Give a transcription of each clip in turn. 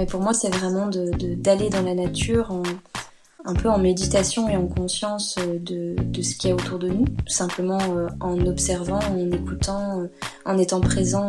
Mais pour moi, c'est vraiment d'aller dans la nature un peu en méditation et en conscience de ce qu'il y a autour de nous, tout simplement en observant, en écoutant, en étant présent.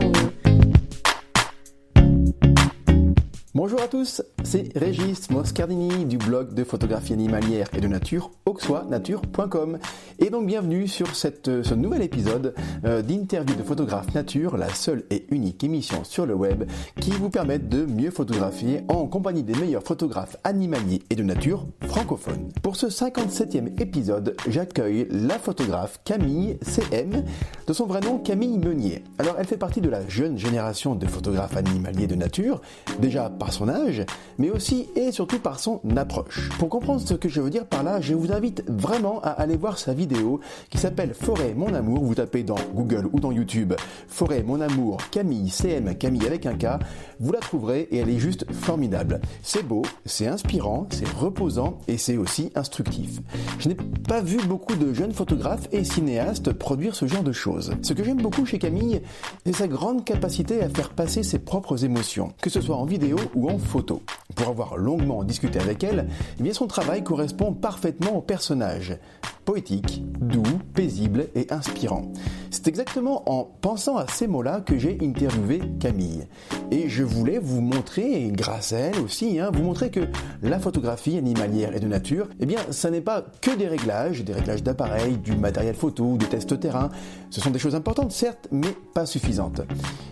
Bonjour à tous, c'est Régis Moscardini du blog de photographie animalière et de nature auxoisnature.com et donc bienvenue sur ce nouvel épisode d'interview de photographe nature, la seule et unique émission sur le web qui vous permet de mieux photographier en compagnie des meilleurs photographes animaliers et de nature francophones. Pour ce 57e épisode, j'accueille la photographe Camille CM, de son vrai nom Camille Meunier. Alors elle fait partie de la jeune génération de photographes animaliers de nature, déjà par son âge, mais aussi et surtout par son approche. Pour comprendre ce que je veux dire par là, je vous invite vraiment à aller voir sa vidéo qui s'appelle Forêt mon amour. Vous tapez dans Google ou dans YouTube Forêt mon amour Camille CM, Camille avec un K, vous la trouverez et elle est juste formidable. C'est beau, c'est inspirant, c'est reposant et c'est aussi instructif. Je n'ai pas vu beaucoup de jeunes photographes et cinéastes produire ce genre de choses. Ce que j'aime beaucoup chez Camille, c'est sa grande capacité à faire passer ses propres émotions, que ce soit en vidéo ou en photo. Pour avoir longuement discuté avec elle, eh bien son travail correspond parfaitement au personnage. Poétique, doux, paisible et inspirant. C'est exactement en pensant à ces mots-là que j'ai interviewé Camille. Et je voulais vous montrer, et grâce à elle aussi, vous montrer que la photographie animalière et de nature, eh bien, ça n'est pas que des réglages d'appareils, du matériel photo, des tests terrain. Ce sont des choses importantes, certes, mais pas suffisantes.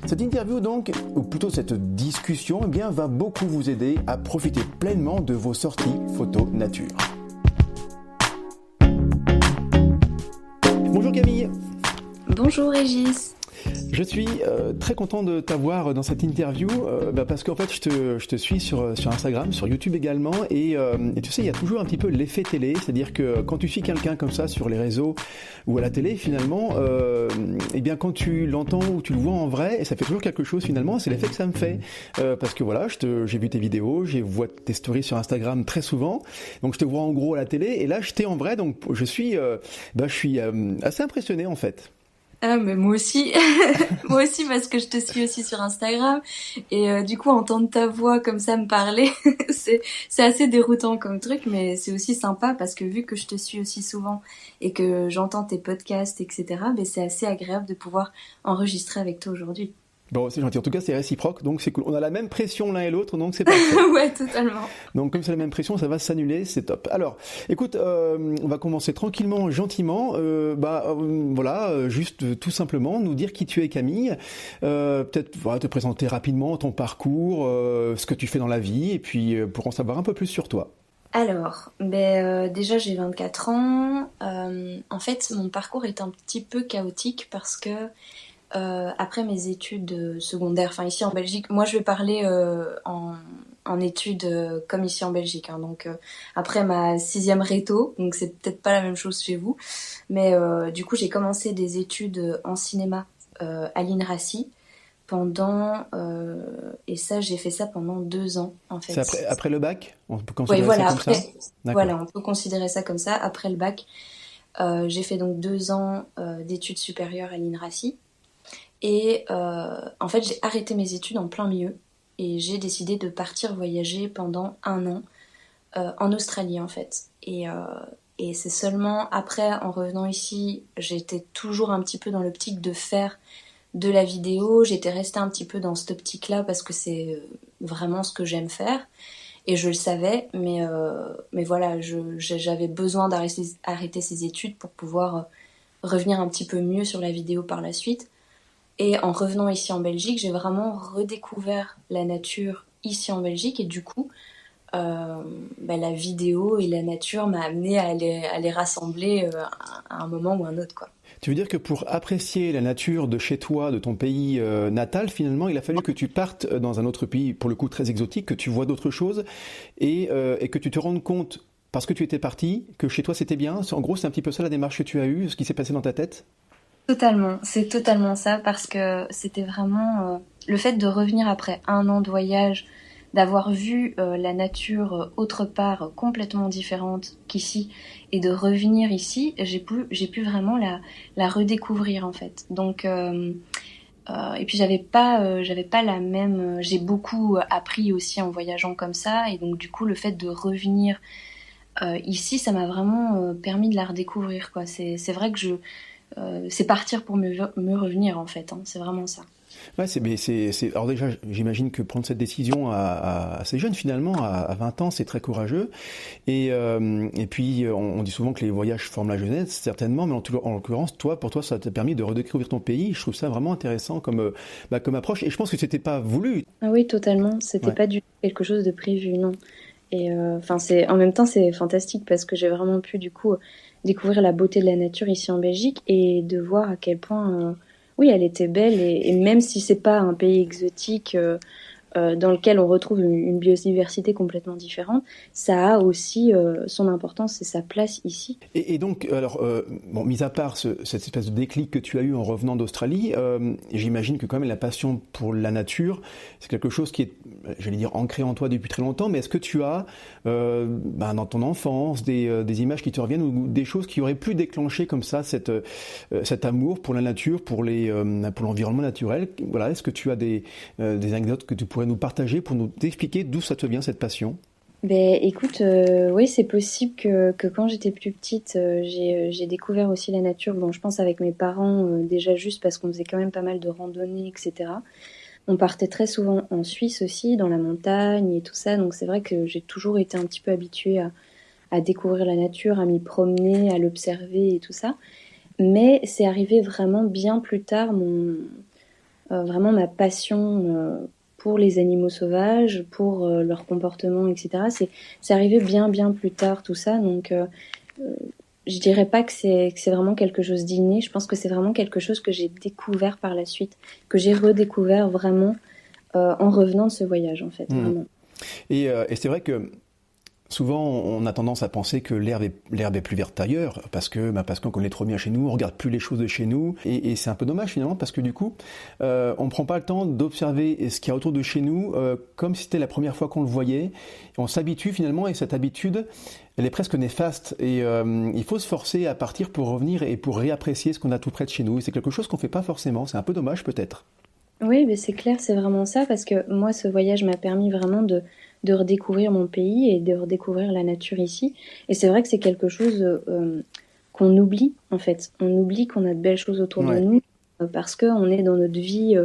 Cette interview donc, ou plutôt cette discussion, eh bien, va beaucoup vous aider à profiter pleinement de vos sorties photo nature. Bonjour Camille. Bonjour Régis. Je suis très content de t'avoir dans cette interview parce qu'en fait je te suis sur Instagram, sur YouTube également et tu sais il y a toujours un petit peu l'effet télé, c'est-à-dire que quand tu suis quelqu'un comme ça sur les réseaux ou à la télé finalement, et bien quand tu l'entends ou tu le vois en vrai, et ça fait toujours quelque chose finalement, c'est l'effet que ça me fait parce que voilà, j'ai vu tes vidéos, j'ai vu tes stories sur Instagram très souvent, donc je te vois en gros à la télé et là je t'ai en vrai, donc je suis assez impressionné en fait. Ah mais moi aussi, moi aussi parce que je te suis aussi sur Instagram et du coup entendre ta voix comme ça me parler, c'est assez déroutant comme truc mais c'est aussi sympa parce que vu que je te suis aussi souvent et que j'entends tes podcasts etc, ben c'est assez agréable de pouvoir enregistrer avec toi aujourd'hui. Bon, c'est gentil. En tout cas, c'est réciproque, donc c'est cool. On a la même pression l'un et l'autre, donc c'est parfait. Ouais, totalement. Donc, comme c'est la même pression, ça va s'annuler, c'est top. Alors, écoute, on va commencer tranquillement, gentiment. Juste tout simplement, nous dire qui tu es, Camille. Peut-être te présenter rapidement ton parcours, ce que tu fais dans la vie, et puis pour en savoir un peu plus sur toi. Alors, déjà j'ai 24 ans. En fait, mon parcours est un petit peu chaotique parce que après mes études secondaires, enfin ici en Belgique, moi je vais parler en études comme ici en Belgique, donc après ma 6e réto, donc c'est peut-être pas la même chose chez vous, mais du coup j'ai commencé des études en cinéma à l'INRACI et ça j'ai fait ça pendant 2 ans en fait. C'est après le bac, on peut considérer voilà, ça comme ça. Voilà, on peut considérer ça comme ça. Après le bac, j'ai fait donc 2 ans d'études supérieures à l'INRACI. Et en fait, j'ai arrêté mes études en plein milieu et j'ai décidé de partir voyager pendant 1 an en Australie en fait. Et c'est seulement après, en revenant ici, j'étais toujours un petit peu dans l'optique de faire de la vidéo. J'étais restée un petit peu dans cette optique-là parce que c'est vraiment ce que j'aime faire. Et je le savais, mais voilà, j'avais besoin d'arrêter ces études pour pouvoir revenir un petit peu mieux sur la vidéo par la suite. Et en revenant ici en Belgique, j'ai vraiment redécouvert la nature ici en Belgique et du coup, la vidéo et la nature m'a amenée à les rassembler à un moment ou un autre, quoi. Tu veux dire que pour apprécier la nature de chez toi, de ton pays natal, finalement, il a fallu que tu partes dans un autre pays, pour le coup très exotique, que tu vois d'autres choses et que tu te rendes compte, parce que tu étais parti, que chez toi c'était bien. En gros, c'est un petit peu ça la démarche que tu as eue, ce qui s'est passé dans ta tête ? Totalement, c'est totalement ça parce que c'était vraiment le fait de revenir après 1 an de voyage, d'avoir vu la nature autre part complètement différente qu'ici et de revenir ici, j'ai pu vraiment la redécouvrir en fait. Donc Et puis j'avais pas la même. J'ai beaucoup appris aussi en voyageant comme ça, et donc du coup le fait de revenir ici, ça m'a vraiment permis de la redécouvrir, quoi. C'est vrai que c'est partir pour me revenir en fait, hein. C'est vraiment ça. Ouais, alors déjà, j'imagine que prendre cette décision assez jeune finalement, à 20 ans, c'est très courageux. Et puis, on dit souvent que les voyages forment la jeunesse, certainement, mais en l'occurrence, pour toi, ça t'a permis de redécouvrir ton pays. Je trouve ça vraiment intéressant comme approche. Et je pense que c'était pas voulu. Ah oui, totalement. C'était Ouais. pas du tout quelque chose de prévu, non. Et enfin, en même temps, c'est fantastique parce que j'ai vraiment pu du coup découvrir la beauté de la nature ici en Belgique et de voir à quel point, oui, elle était belle et même si c'est pas un pays exotique dans lequel on retrouve une biodiversité complètement différente, ça a aussi son importance et sa place ici. Et donc, alors, bon, mis à part cette espèce de déclic que tu as eu en revenant d'Australie, j'imagine que quand même la passion pour la nature, c'est quelque chose qui est, j'allais dire, ancré en toi depuis très longtemps, mais est-ce que tu as, dans ton enfance, des images qui te reviennent ou des choses qui auraient pu déclencher comme ça cet amour pour la nature, pour l'environnement naturel? Voilà, est-ce que tu as des anecdotes que tu pourrais nous partager pour nous expliquer d'où ça te vient cette passion? Ben écoute, oui, c'est possible que quand j'étais plus petite, j'ai découvert aussi la nature. Bon, je pense avec mes parents, déjà juste parce qu'on faisait quand même pas mal de randonnées, etc. On partait très souvent en Suisse aussi, dans la montagne et tout ça. Donc c'est vrai que j'ai toujours été un petit peu habituée à découvrir la nature, à m'y promener, à l'observer et tout ça. Mais c'est arrivé vraiment bien plus tard, vraiment ma passion pour les animaux sauvages, pour leur comportement, etc. C'est arrivé bien bien plus tard tout ça, donc je dirais pas que c'est vraiment quelque chose d'inné. Je pense que c'est vraiment quelque chose que j'ai découvert par la suite, que j'ai redécouvert vraiment en revenant de ce voyage en fait, Mmh. vraiment. Et c'est vrai que souvent, on a tendance à penser que l'herbe est plus verte ailleurs, parce qu'on connaît trop bien chez nous, on regarde plus les choses de chez nous, et c'est un peu dommage finalement, parce que du coup, on prend pas le temps d'observer ce qu'il y a autour de chez nous, comme si c'était la première fois qu'on le voyait, et on s'habitue finalement, et cette habitude, elle est presque néfaste, et il faut se forcer à partir pour revenir et pour réapprécier ce qu'on a tout près de chez nous, et c'est quelque chose qu'on fait pas forcément, c'est un peu dommage peut-être. Oui, mais c'est clair, c'est vraiment ça, parce que moi, ce voyage m'a permis vraiment de redécouvrir mon pays et de redécouvrir la nature ici. Et c'est vrai que c'est quelque chose qu'on oublie, en fait. On oublie qu'on a de belles choses autour de Ouais. nous parce qu'on est dans notre vie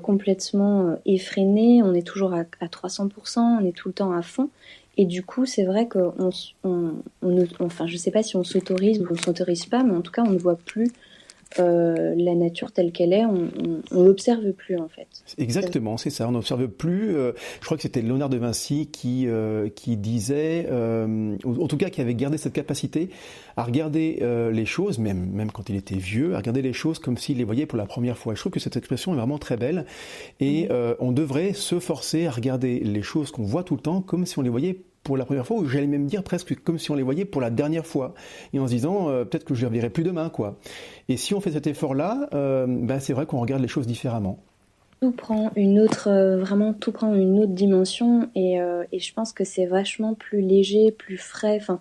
complètement effrénée, on est toujours à 300%, on est tout le temps à fond. Et du coup, c'est vrai qu'on, enfin, je sais pas si on s'autorise ou on s'autorise pas, mais en tout cas, on ne voit plus la nature telle qu'elle est, on l'observe plus en fait. Exactement, c'est ça. On n'observe plus. Je crois que c'était Léonard de Vinci qui disait, ou en tout cas qui avait gardé cette capacité à regarder les choses, même quand il était vieux, à regarder les choses comme s'il les voyait pour la première fois. Je trouve que cette expression est vraiment très belle et on devrait se forcer à regarder les choses qu'on voit tout le temps comme si on les voyait pour la première fois, ou j'allais même dire presque comme si on les voyait pour la dernière fois, et en se disant peut-être que je les reverrai plus demain, quoi. Et si on fait cet effort-là, c'est vrai qu'on regarde les choses différemment. Tout prend une autre, vraiment tout prend une autre dimension et je pense que c'est vachement plus léger, plus frais. Enfin,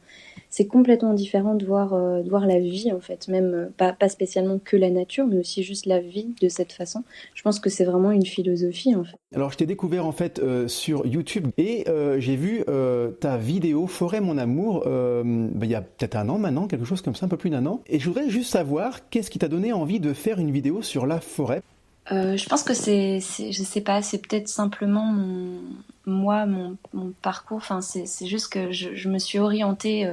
c'est complètement différent de voir la vie en fait, même pas spécialement que la nature, mais aussi juste la vie de cette façon. Je pense que c'est vraiment une philosophie en fait. Alors je t'ai découvert en fait sur YouTube et j'ai vu ta vidéo Forêt mon amour il y a peut-être un an maintenant, quelque chose comme ça, un peu plus d'un an. Et je voudrais juste savoir qu'est-ce qui t'a donné envie de faire une vidéo sur la forêt. Je pense que je sais pas, c'est peut-être simplement mon parcours. Enfin, c'est juste que je me suis orientée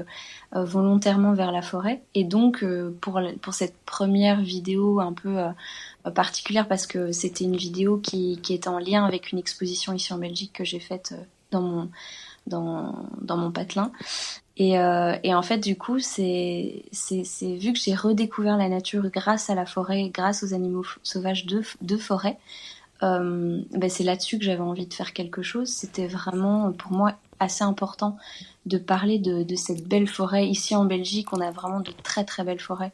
volontairement vers la forêt. Et donc, pour cette première vidéo un peu particulière, parce que c'était une vidéo qui était en lien avec une exposition ici en Belgique que j'ai faite dans mon patelin. Et en fait, du coup, c'est vu que j'ai redécouvert la nature grâce à la forêt, grâce aux animaux sauvages de forêt, c'est là-dessus que j'avais envie de faire quelque chose. C'était vraiment, pour moi, assez important de parler de cette belle forêt. Ici, en Belgique, on a vraiment de très, très belles forêts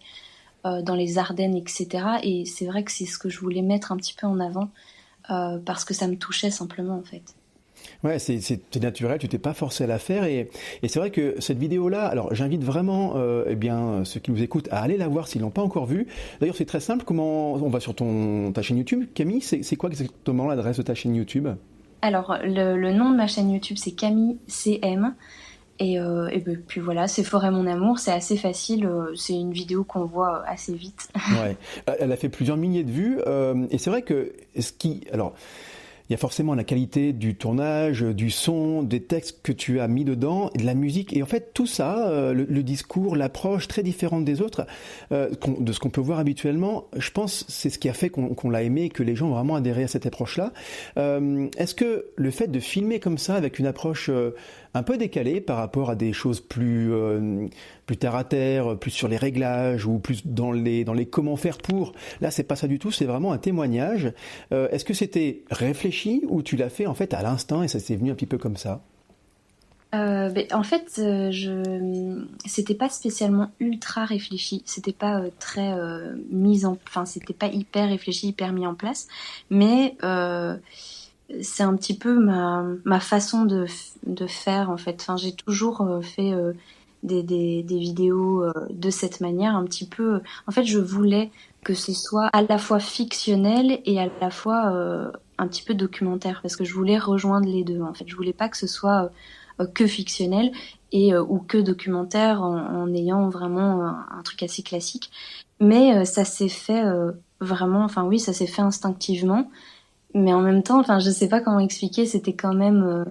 dans les Ardennes, etc. Et c'est vrai que c'est ce que je voulais mettre un petit peu en avant parce que ça me touchait simplement, en fait. Ouais, c'est naturel, tu t'es pas forcé à la faire et c'est vrai que cette vidéo-là, alors j'invite vraiment eh bien ceux qui nous écoutent à aller la voir s'ils l'ont pas encore vue. D'ailleurs, c'est très simple. Comment on va sur ta chaîne YouTube, Camille? C'est quoi exactement l'adresse de ta chaîne YouTube? Alors, le nom de ma chaîne YouTube, c'est Camille CM. Puis voilà, c'est Forêt mon amour, c'est assez facile, c'est une vidéo qu'on voit assez vite. Ouais, elle a fait plusieurs milliers de vues et c'est vrai que alors il y a forcément la qualité du tournage, du son, des textes que tu as mis dedans, de la musique. Et en fait, tout ça, le discours, l'approche très différente des autres, de ce qu'on peut voir habituellement, je pense c'est ce qui a fait qu'on l'a aimé et que les gens ont vraiment adhéré à cette approche-là. Est-ce que le fait de filmer comme ça, avec une approche un peu décalée par rapport à des choses plus terre à terre, plus sur les réglages ou plus dans les comment faire pour. Là, c'est pas ça du tout, c'est vraiment un témoignage. Est-ce que c'était réfléchi ou tu l'as fait en fait à l'instinct et ça s'est venu un petit peu comme ça? En fait, c'était pas spécialement ultra réfléchi, c'était pas très enfin, c'était pas hyper réfléchi, hyper mis en place, mais c'est un petit peu ma façon de faire en fait. Enfin, j'ai toujours fait des vidéos de cette manière, un petit peu. En fait, je voulais que ce soit à la fois fictionnel et à la fois un petit peu documentaire, parce que je voulais rejoindre les deux. En fait, je voulais pas que ce soit que fictionnel ou que documentaire en ayant vraiment un truc assez classique. Mais ça s'est fait vraiment. Enfin oui, ça s'est fait instinctivement. Mais en même temps, enfin, je sais pas comment expliquer, c'était quand même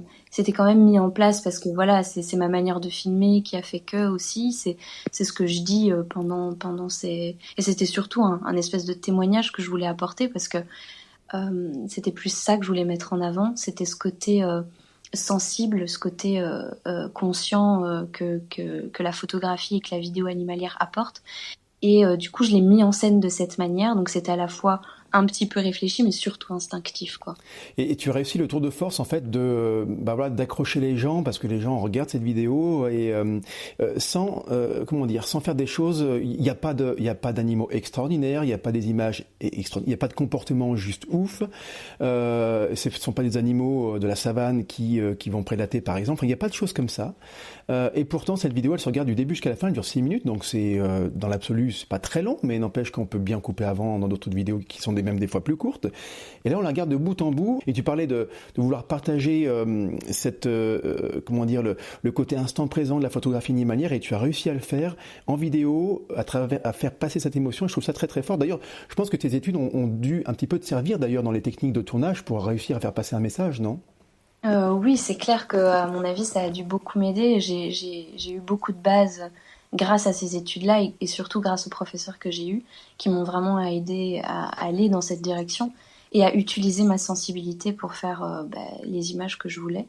mis en place parce que voilà, c'est ma manière de filmer qui a fait que aussi, c'est ce que je dis pendant ces, et c'était surtout un espèce de témoignage que je voulais apporter parce que c'était plus ça que je voulais mettre en avant, c'était ce côté sensible, ce côté conscient que la photographie et que la vidéo animalière apportent. Et du coup, je l'ai mis en scène de cette manière, donc c'était à la fois un petit peu réfléchi, mais surtout instinctif, quoi. Et tu as réussi le tour de force en fait d'accrocher les gens parce que les gens regardent cette vidéo et sans comment dire, sans faire des choses. Il n'y a pas d'animaux extraordinaires, il n'y a pas des images il n'y a pas de comportement juste ouf. Ce sont pas des animaux de la savane qui vont prédater par exemple. Il n'y a pas de choses comme ça. Et pourtant cette vidéo elle se regarde du début jusqu'à la fin, elle dure 6 minutes, donc c'est dans l'absolu c'est pas très long, mais n'empêche qu'on peut bien couper avant dans d'autres vidéos qui sont même des fois plus courtes. Et là, on la regarde de bout en bout. Et tu parlais de vouloir partager comment dire, le côté instant présent de la photographie animalière. Et tu as réussi à le faire en vidéo, à faire passer cette émotion. Et je trouve ça très très fort. D'ailleurs, je pense que tes études ont dû un petit peu te servir d'ailleurs dans les techniques de tournage pour réussir à faire passer un message, non? Oui, c'est clair que à mon avis, ça a dû beaucoup m'aider. J'ai eu beaucoup de bases grâce à ces études-là et surtout grâce aux professeurs que j'ai eus qui m'ont vraiment aidé à aller dans cette direction et à utiliser ma sensibilité pour faire les images que je voulais.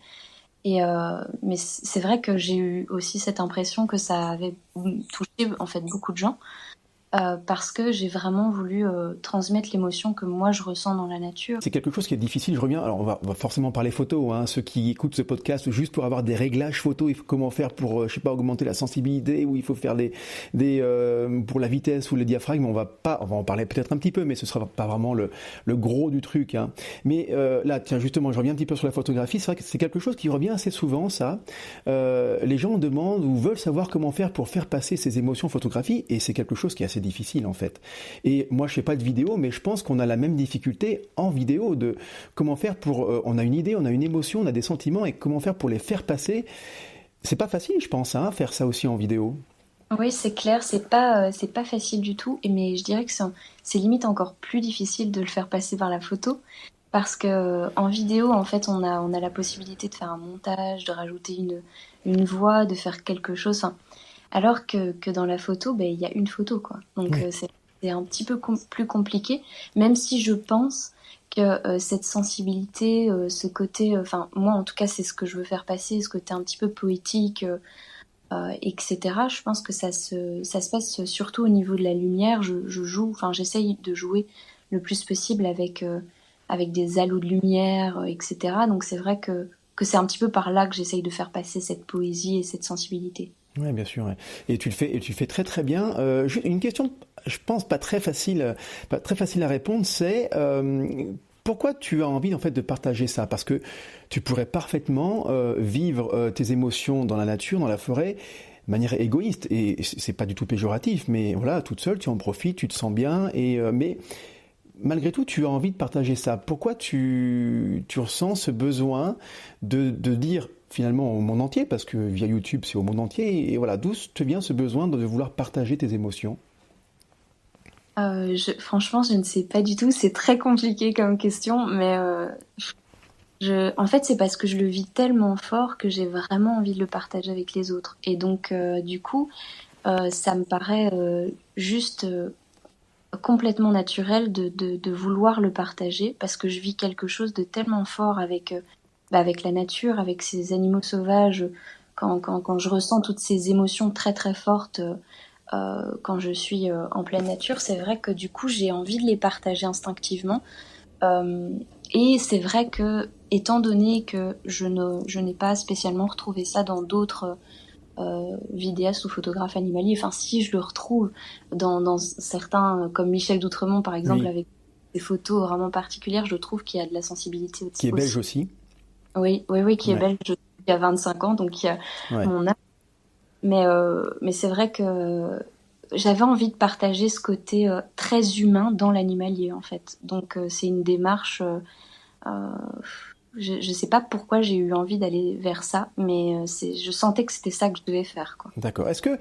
Mais c'est vrai que j'ai eu aussi cette impression que ça avait touché en fait beaucoup de gens. Parce que j'ai vraiment voulu transmettre l'émotion que moi je ressens dans la nature. C'est quelque chose qui est difficile, je reviens, alors on va forcément parler photo, hein, ceux qui écoutent ce podcast juste pour avoir des réglages photo, il faut comment faire pour, je sais pas, augmenter la sensibilité, ou il faut faire pour la vitesse ou le diaphragme, on va en parler peut-être un petit peu, mais ce sera pas vraiment le gros du truc, hein. Mais là, tiens, justement, je reviens un petit peu sur la photographie, c'est vrai que c'est quelque chose qui revient assez souvent, ça. Les gens demandent ou veulent savoir comment faire pour faire passer ces émotions en photographie, et c'est quelque chose qui est assez difficile en fait. Et moi je fais pas de vidéo, mais je pense qu'on a la même difficulté en vidéo de comment faire pour on a une idée, on a une émotion, on a des sentiments et comment faire pour les faire passer. C'est pas facile, je pense, hein, faire ça aussi en vidéo. Oui, c'est clair, c'est pas facile du tout, mais je dirais que c'est limite encore plus difficile de le faire passer par la photo. Parce que en vidéo, en fait, on a la possibilité de faire un montage, de rajouter une voix, de faire quelque chose. Enfin, alors que dans la photo, il y a une photo, quoi. Donc Oui. c'est un petit peu plus compliqué, même si je pense que cette sensibilité, ce côté, enfin moi en tout cas c'est ce que je veux faire passer, ce côté un petit peu poétique, etc. Je pense que ça se passe surtout au niveau de la lumière. Je joue, enfin j'essaye de jouer le plus possible avec des halos de lumière, etc. Donc c'est vrai que c'est un petit peu par là que j'essaye de faire passer cette poésie et cette sensibilité. Oui, bien sûr. Ouais. Et tu le fais très très bien. Une question, je pense pas très facile à répondre, c'est pourquoi tu as envie en fait de partager ça? Parce que tu pourrais parfaitement vivre tes émotions dans la nature, dans la forêt, de manière égoïste. Et c'est pas du tout péjoratif, mais voilà, toute seule, tu en profites, tu te sens bien. Mais malgré tout, tu as envie de partager ça. Pourquoi tu ressens ce besoin de dire finalement au monde entier, parce que via YouTube c'est au monde entier, et voilà, d'où te vient ce besoin de vouloir partager tes émotions? Franchement, je ne sais pas du tout. C'est très compliqué comme question, mais en fait, c'est parce que je le vis tellement fort que j'ai vraiment envie de le partager avec les autres. Et donc, du coup, ça me paraît juste complètement naturel de vouloir le partager parce que je vis quelque chose de tellement fort avec la nature, avec ces animaux sauvages. Quand je ressens toutes ces émotions très très fortes quand je suis en pleine nature, c'est vrai que du coup j'ai envie de les partager instinctivement. Euh, et c'est vrai que, étant donné que je n'ai pas spécialement retrouvé ça dans d'autres vidéastes ou photographes animaliers, enfin si je le retrouve dans certains, comme Michel Doutremont par exemple, Oui, avec des photos vraiment particulières, je trouve qu'il y a de la sensibilité qui est belge aussi. aussi. Oui, oui, oui, qui est Ouais, belge, qui a 25 ans, donc qui a ouais. mon âge. Mais c'est vrai que j'avais envie de partager ce côté très humain dans l'animalier en fait. Donc c'est une démarche. Euh, je sais pas pourquoi j'ai eu envie d'aller vers ça, mais je sentais que c'était ça que je devais faire, quoi. D'accord. Est-ce que,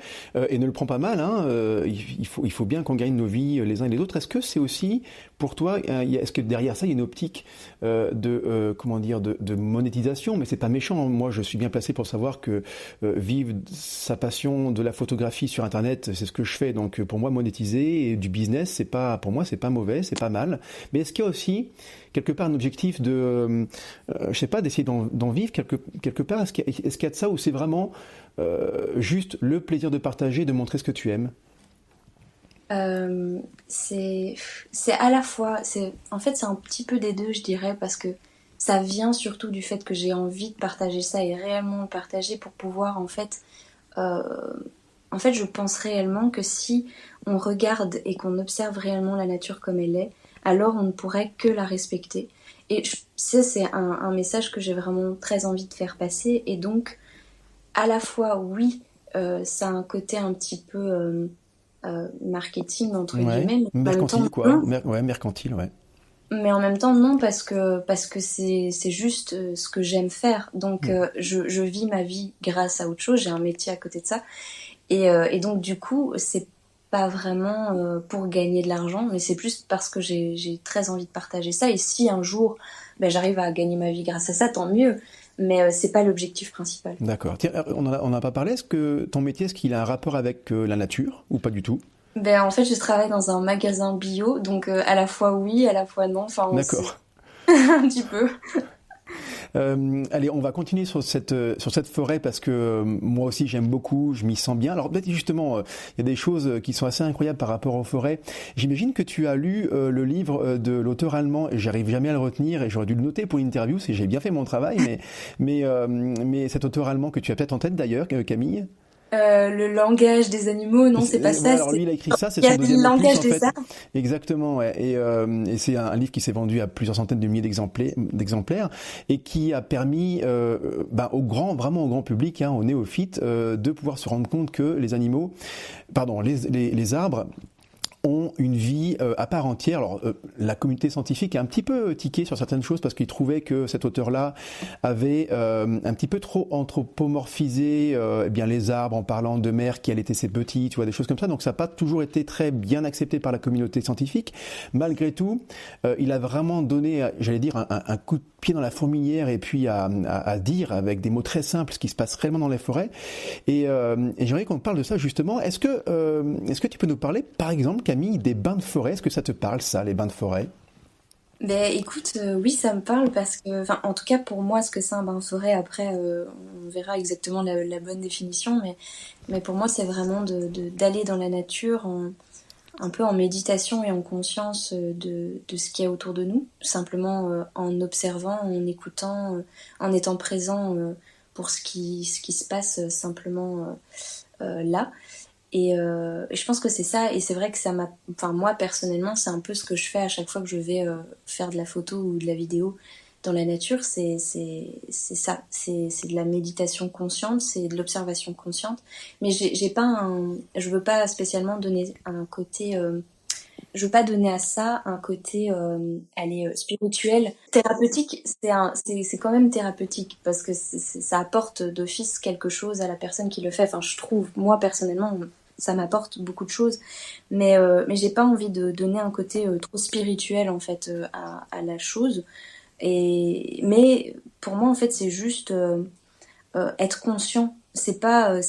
et ne le prends pas mal, hein, il faut bien qu'on gagne nos vies les uns et les autres. Est-ce que c'est aussi, pour toi, est-ce que derrière ça, il y a une optique comment dire, de monétisation? Mais c'est pas méchant, hein. Moi, je suis bien placé pour savoir que vivre sa passion de la photographie sur Internet, c'est ce que je fais. Donc, pour moi, monétiser et du business, c'est pas, pour moi, c'est pas mauvais, c'est pas mal. Mais est-ce qu'il y a aussi quelque part un objectif je sais pas, d'essayer d'en vivre quelque part? Est-ce qu'il y a de ça ou c'est vraiment juste le plaisir de partager, de montrer ce que tu aimes? Euh, c'est c'est à la fois, en fait c'est un petit peu des deux, je dirais, parce que ça vient surtout du fait que j'ai envie de partager ça et réellement le partager pour pouvoir euh, en fait je pense réellement que si on regarde et qu'on observe réellement la nature comme elle est, alors on ne pourrait que la respecter. Et ça c'est un message que j'ai vraiment très envie de faire passer. Et donc à la fois oui, ça a un côté un petit peu marketing entre Ouais, guillemets, mais en même temps mercantile quoi. non. Ouais, mercantile, ouais. Mais en même temps non, parce que c'est juste ce que j'aime faire. Donc Hmm. je vis ma vie grâce à autre chose. J'ai un métier à côté de ça. Et donc du coup c'est pas vraiment pour gagner de l'argent, mais c'est plus parce que j'ai très envie de partager ça. Et si un jour ben, j'arrive à gagner ma vie grâce à ça, tant mieux. Mais c'est pas l'objectif principal. D'accord. Tiens, on a pas parlé. Est-ce que ton métier, est-ce qu'il a un rapport avec la nature ou pas du tout? Ben, en fait, je travaille dans un magasin bio, donc à la fois oui, à la fois non. Enfin, c'est D'accord. un petit peu. Allez, on va continuer sur cette forêt parce que moi aussi j'aime beaucoup, je m'y sens bien. Alors peut-être justement, il y a des choses qui sont assez incroyables par rapport aux forêts. J'imagine que tu as lu le livre de l'auteur allemand et j'arrive jamais à le retenir et j'aurais dû le noter pour l'interview si j'ai bien fait mon travail. Mais cet auteur allemand que tu as peut-être en tête d'ailleurs, Camille. Le langage des animaux, non, c'est pas Voilà, ça. alors C'est lui, il a écrit ça, c'est il y son a le deuxième opus langage en des fait. arbres. Exactement, ouais. Et c'est un livre qui s'est vendu à plusieurs centaines de milliers d'exemplaires et qui a permis vraiment au grand public, hein, aux néophytes, de pouvoir se rendre compte que les animaux, pardon, les arbres ont une vie à part entière. Alors, la communauté scientifique a un petit peu tiqué sur certaines choses parce qu'il trouvait que cet auteur-là avait un petit peu trop anthropomorphisé eh bien les arbres en parlant de mer qui allaient être ses petits, tu vois, des choses comme ça. Donc, ça n'a pas toujours été très bien accepté par la communauté scientifique. Malgré tout, il a vraiment donné, j'allais dire, un coup de pied dans la fourmilière et puis à dire avec des mots très simples ce qui se passe réellement dans les forêts. Et j'aimerais qu'on parle de ça justement. Est-ce que tu peux nous parler, par exemple, Camille, des bains de forêt? Est-ce que ça te parle, ça, les bains de forêt? Ben écoute, oui, ça me parle parce que, enfin, en tout cas pour moi, ce que c'est un bain de forêt, après, on verra exactement la bonne définition, mais pour moi, c'est vraiment d'aller dans la nature un peu en méditation et en conscience de ce qu'il y a autour de nous, simplement en observant, en écoutant, en étant présent pour ce qui se passe simplement là. Et je pense que c'est ça, et c'est vrai que enfin moi personnellement, c'est un peu ce que je fais à chaque fois que je vais faire de la photo ou de la vidéo dans la nature, c'est ça, c'est de la méditation consciente, c'est de l'observation consciente. Mais j'ai pas je veux pas spécialement donner un côté, je veux pas donner à ça un côté, spirituel, thérapeutique. C'est quand même thérapeutique parce que ça apporte d'office quelque chose à la personne qui le fait. Enfin, je trouve, moi personnellement, ça m'apporte beaucoup de choses, mais j'ai pas envie de donner un côté trop spirituel en fait à la chose. Mais pour moi, en fait, c'est juste être conscient. C'est pas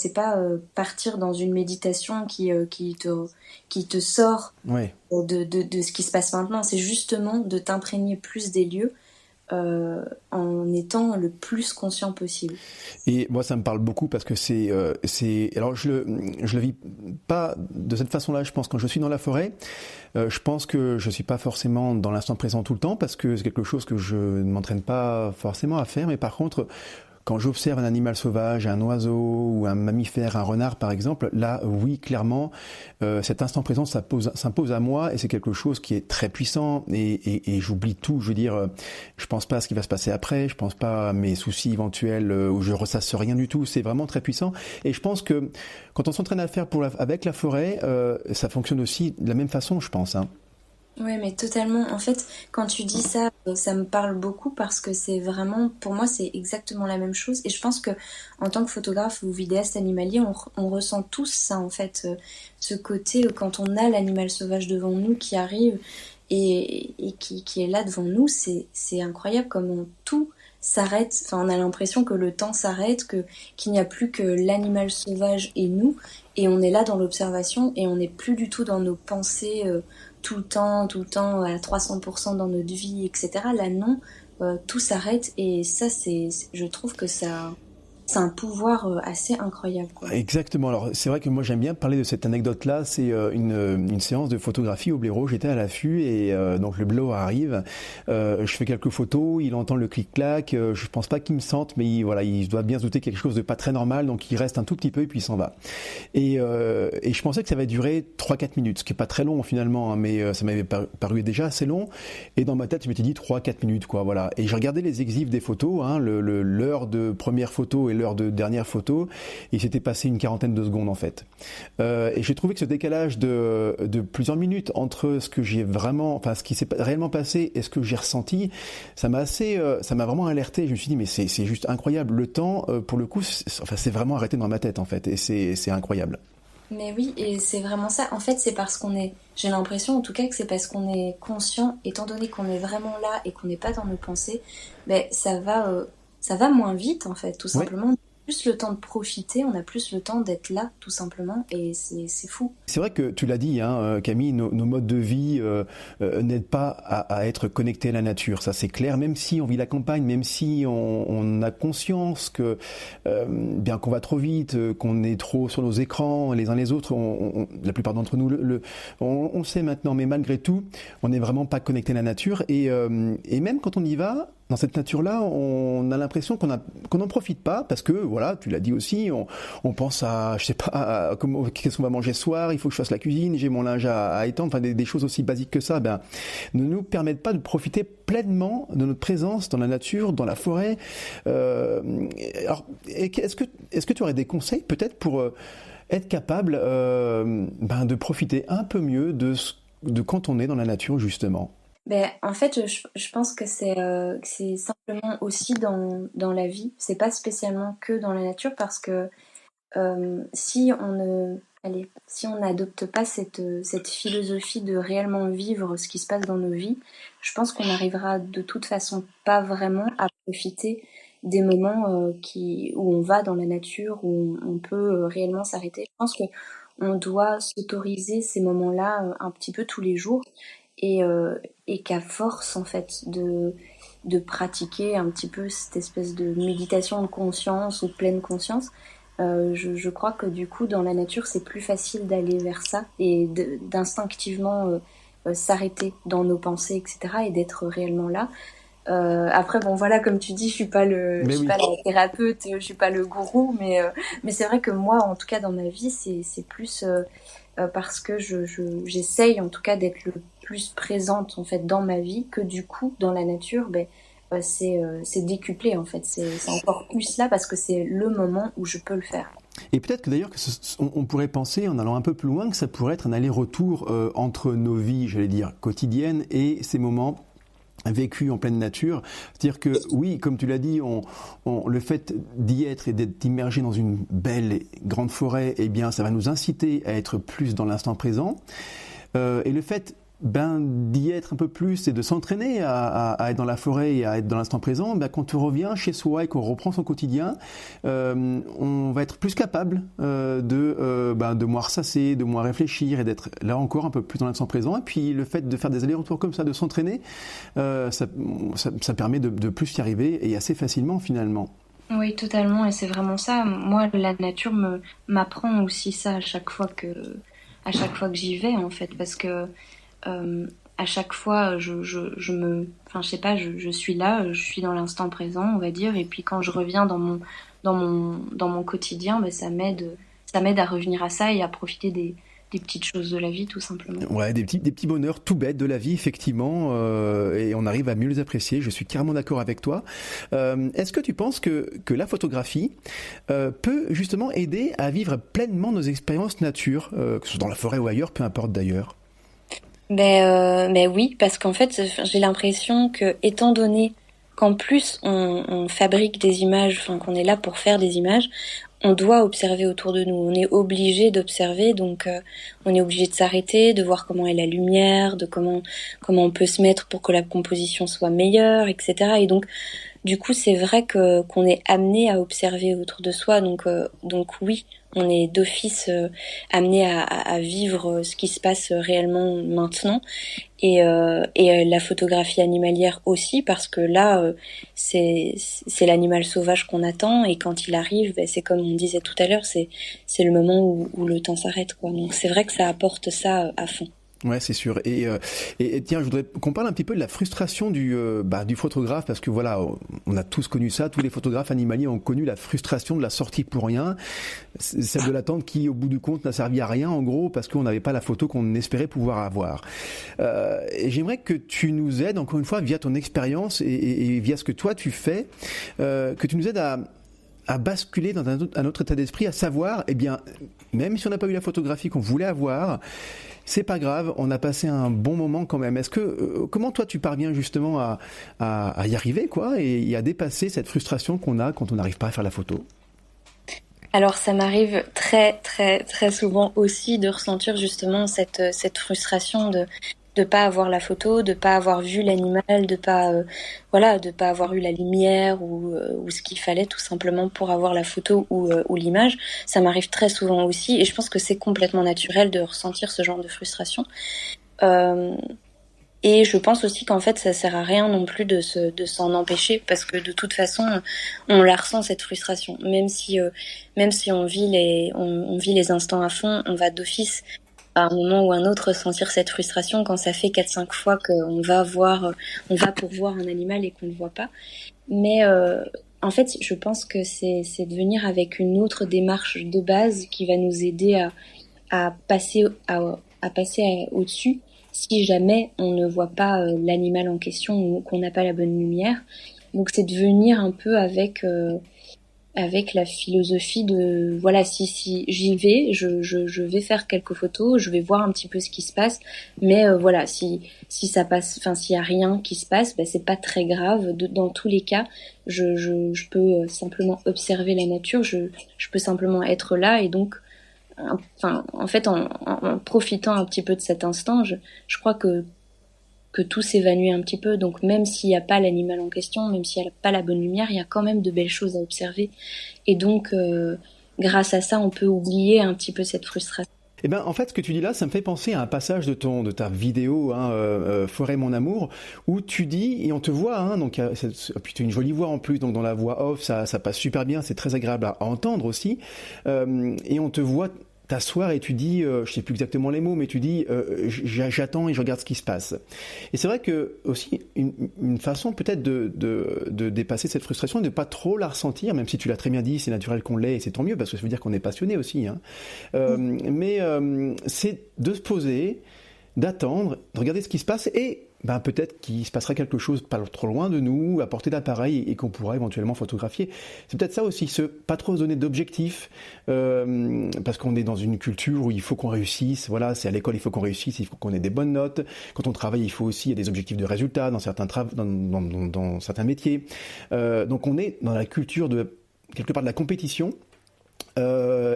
partir dans une méditation qui te sort Ouais. de ce qui se passe maintenant. C'est justement de t'imprégner plus des lieux en étant le plus conscient possible. Et moi, ça me parle beaucoup parce que alors je le vis pas de cette façon-là. Je pense quand je suis dans la forêt, je pense que je suis pas forcément dans l'instant présent tout le temps parce que c'est quelque chose que je ne m'entraîne pas forcément à faire. Mais par contre, quand j'observe un animal sauvage, un oiseau ou un mammifère, un renard par exemple, là oui clairement cet instant présent s'impose à moi et c'est quelque chose qui est très puissant et j'oublie tout, je veux dire, je pense pas à ce qui va se passer après, je pense pas à mes soucis éventuels où je ressasse rien du tout, c'est vraiment très puissant et je pense que quand on s'entraîne à faire avec la forêt, ça fonctionne aussi de la même façon je pense. Hein. Ouais, mais totalement. En fait, quand tu dis ça, ça me parle beaucoup parce que c'est vraiment, pour moi, c'est exactement la même chose. Et je pense que en tant que photographe ou vidéaste animalier, on ressent tous ça, en fait, ce côté quand on a l'animal sauvage devant nous qui arrive et qui est là devant nous, c'est incroyable comment tout s'arrête. Enfin, on a l'impression que le temps s'arrête, qu'il n'y a plus que l'animal sauvage et nous, et on est là dans l'observation et on n'est plus du tout dans nos pensées. Tout le temps, à 300% dans notre vie, etc. Là, non, tout s'arrête et ça, je trouve que ça, c'est un pouvoir assez incroyable, quoi. Exactement. Alors c'est vrai que moi j'aime bien parler de cette anecdote-là. C'est une séance de photographie au blaireau. J'étais à l'affût et donc le blaireau arrive. Je fais quelques photos. Il entend le clic-clac. Je pense pas qu'il me sente, mais voilà, il doit bien se douter quelque chose de pas très normal. Donc il reste un tout petit peu et puis il s'en va. Et je pensais que ça va durer 3-4 minutes, ce qui est pas très long finalement, hein, mais ça m'avait paru déjà assez long. Et dans ma tête, je m'étais dit 3-4 minutes, quoi. Voilà. Et j'ai regardé les exifs des photos, hein, l'heure de première photo et l'heure de dernière photo. Et il s'était passé une quarantaine de secondes en fait. Et j'ai trouvé que ce décalage de plusieurs minutes entre ce que j'ai vraiment, enfin ce qui s'est réellement passé et ce que j'ai ressenti, ça m'a vraiment alerté. Je me suis dit mais c'est juste incroyable. Le temps, pour le coup, c'est vraiment arrêté dans ma tête en fait, et c'est incroyable. Mais oui, et c'est vraiment ça. En fait, c'est parce j'ai l'impression en tout cas que c'est parce qu'on est conscient, étant donné qu'on est vraiment là et qu'on n'est pas dans nos pensées, ben ça va moins vite en fait, tout Oui. simplement. On a plus le temps de profiter, on a plus le temps d'être là, tout simplement, et c'est fou. C'est vrai que tu l'as dit, hein, Camille, nos modes de vie n'aident pas à être connectés à la nature, ça c'est clair. Même si on vit la campagne, même si on a conscience que bien qu'on va trop vite, qu'on est trop sur nos écrans les uns les autres, la plupart d'entre nous on le sait maintenant, mais malgré tout, on n'est vraiment pas connecté à la nature et même quand on y va. Dans cette nature-là, on a l'impression qu'on n'en profite pas parce que, voilà, tu l'as dit aussi, on pense à, je sais pas, qu'est-ce qu'on va manger ce soir, il faut que je fasse la cuisine, j'ai mon linge à étendre, enfin des choses aussi basiques que ça, ben, ne nous permettent pas de profiter pleinement de notre présence dans la nature, dans la forêt. Alors, est-ce que tu aurais des conseils peut-être pour être capable de profiter un peu mieux de quand on est dans la nature justement? Ben, en fait, je pense que c'est simplement aussi dans la vie. C'est pas spécialement que dans la nature parce que si on ne, allez, si on n'adopte pas cette philosophie de réellement vivre ce qui se passe dans nos vies, je pense qu'on n'arrivera de toute façon pas vraiment à profiter des moments où on va dans la nature, où on peut réellement s'arrêter. Je pense que on doit s'autoriser ces moments-là un petit peu tous les jours et, euh, et qu'à force en fait de pratiquer un petit peu cette espèce de méditation de conscience ou de pleine conscience, je crois que du coup dans la nature c'est plus facile d'aller vers ça et d'instinctivement s'arrêter dans nos pensées, etc. et d'être réellement là. Après, bon, voilà, comme tu dis, je suis pas Mais suis oui. pas la thérapeute, je suis pas le gourou, mais c'est vrai que moi, en tout cas, dans ma vie, c'est plus parce que j'essaye, en tout cas, d'être le plus présente, en fait, dans ma vie, que du coup, dans la nature, c'est décuplé, en fait. C'est encore plus là parce que c'est le moment où je peux le faire. Et peut-être que d'ailleurs, on pourrait penser, en allant un peu plus loin, que ça pourrait être un aller-retour entre nos vies, j'allais dire, quotidiennes et ces moments vécus en pleine nature. C'est-à-dire que oui, comme tu l'as dit, le fait d'y être et d'être immergé dans une belle et grande forêt, eh bien, ça va nous inciter à être plus dans l'instant présent. Et le fait d'y être un peu plus et de s'entraîner à être dans la forêt et à être dans l'instant présent, quand on revient chez soi et qu'on reprend son quotidien, on va être plus capable de moins ressasser, de moins réfléchir et d'être là encore un peu plus dans l'instant présent. Et puis le fait de faire des allers-retours comme ça, de s'entraîner, ça permet de plus y arriver et assez facilement finalement. Oui, totalement, et c'est vraiment ça. Moi, la nature m'apprend aussi ça à chaque fois que j'y vais, en fait, parce que à chaque fois, enfin, je sais pas, je suis là, je suis dans l'instant présent, on va dire, et puis quand je reviens dans mon quotidien, ça m'aide à revenir à ça et à profiter des petites choses de la vie, tout simplement. Ouais, des petits bonheurs tout bêtes de la vie, effectivement, et on arrive à mieux les apprécier. Je suis carrément d'accord avec toi. Est-ce que tu penses que la photographie peut justement aider à vivre pleinement nos expériences nature, que ce soit dans la forêt ou ailleurs, peu importe d'ailleurs? Mais oui, parce qu'en fait, j'ai l'impression que, étant donné qu'en plus on fabrique des images, enfin qu'on est là pour faire des images, on doit observer autour de nous. On est obligé d'observer, donc on est obligé de s'arrêter, de voir comment est la lumière, de comment on peut se mettre pour que la composition soit meilleure, etc. Et donc du coup, c'est vrai que qu'on est amené à observer autour de soi, donc oui, on est d'office amené à vivre ce qui se passe réellement maintenant, et la photographie animalière aussi, parce que là, c'est l'animal sauvage qu'on attend, et quand il arrive, c'est comme on disait tout à l'heure, c'est le moment où le temps s'arrête, quoi. Donc c'est vrai que ça apporte ça à fond. Ouais, c'est sûr. Et tiens, je voudrais qu'on parle un petit peu de la frustration du photographe, parce que voilà, on a tous connu ça, tous les photographes animaliers ont connu la frustration de la sortie pour rien, celle de l'attente qui, au bout du compte, n'a servi à rien, en gros, parce qu'on n'avait pas la photo qu'on espérait pouvoir avoir. Et j'aimerais que tu nous aides, encore une fois, via ton expérience et via ce que toi tu fais, que tu nous aides à basculer dans un autre état d'esprit, à savoir, eh bien, même si on n'a pas eu la photographie qu'on voulait avoir, c'est pas grave, on a passé un bon moment quand même. Comment toi tu parviens justement à y arriver, quoi, et à dépasser cette frustration qu'on a quand on n'arrive pas à faire la photo? Alors ça m'arrive très très très souvent aussi de ressentir justement cette frustration de pas avoir la photo, de pas avoir vu l'animal, de pas avoir eu la lumière ou ce qu'il fallait tout simplement pour avoir la photo ou l'image. Ça m'arrive très souvent aussi, et je pense que c'est complètement naturel de ressentir ce genre de frustration. Euh, et je pense aussi qu'en fait ça sert à rien non plus de s'en empêcher, parce que de toute façon on la ressent, cette frustration, même si on vit les instants à fond, on va d'office à un moment ou un autre sentir cette frustration quand ça fait 4-5 fois on va pour voir un animal et qu'on ne le voit pas. Mais en fait, je pense que c'est de venir avec une autre démarche de base qui va nous aider à passer au-dessus si jamais on ne voit pas l'animal en question ou qu'on n'a pas la bonne lumière. Donc c'est de venir un peu avec la philosophie de voilà, si j'y vais, je vais faire quelques photos, je vais voir un petit peu ce qui se passe, mais voilà, si ça passe, enfin s'il y a rien qui se passe, c'est pas très grave. Dans tous les cas, je peux simplement observer la nature, je peux simplement être là, et donc enfin en fait en profitant un petit peu de cet instant, je crois que tout s'évanouit un petit peu. Donc même s'il n'y a pas l'animal en question, même s'il n'y a pas la bonne lumière, il y a quand même de belles choses à observer. Et donc, grâce à ça, on peut oublier un petit peu cette frustration. Eh ben, en fait, ce que tu dis là, ça me fait penser à un passage de ta vidéo, Forêt mon amour, où tu dis, et on te voit, donc, puis tu as une jolie voix en plus, donc dans la voix off, ça passe super bien, c'est très agréable à entendre aussi, et on te voit t'asseoir et tu dis, je sais plus exactement les mots, mais tu dis, j'attends et je regarde ce qui se passe. Et c'est vrai que aussi une façon peut-être de dépasser cette frustration, de ne pas trop la ressentir, même si tu l'as très bien dit, c'est naturel qu'on l'ait et c'est tant mieux parce que ça veut dire qu'on est passionné aussi. Hein. Mais c'est de se poser, d'attendre, de regarder ce qui se passe et peut-être qu'il se passera quelque chose pas trop loin de nous, à portée d'appareil et qu'on pourra éventuellement photographier. C'est peut-être ça aussi, pas trop se donner d'objectifs, parce qu'on est dans une culture où il faut qu'on réussisse. Voilà, c'est à l'école, il faut qu'on réussisse, il faut qu'on ait des bonnes notes. Quand on travaille, il faut aussi, il y a des objectifs de résultats dans certains dans certains métiers. Donc on est dans la culture quelque part de la compétition.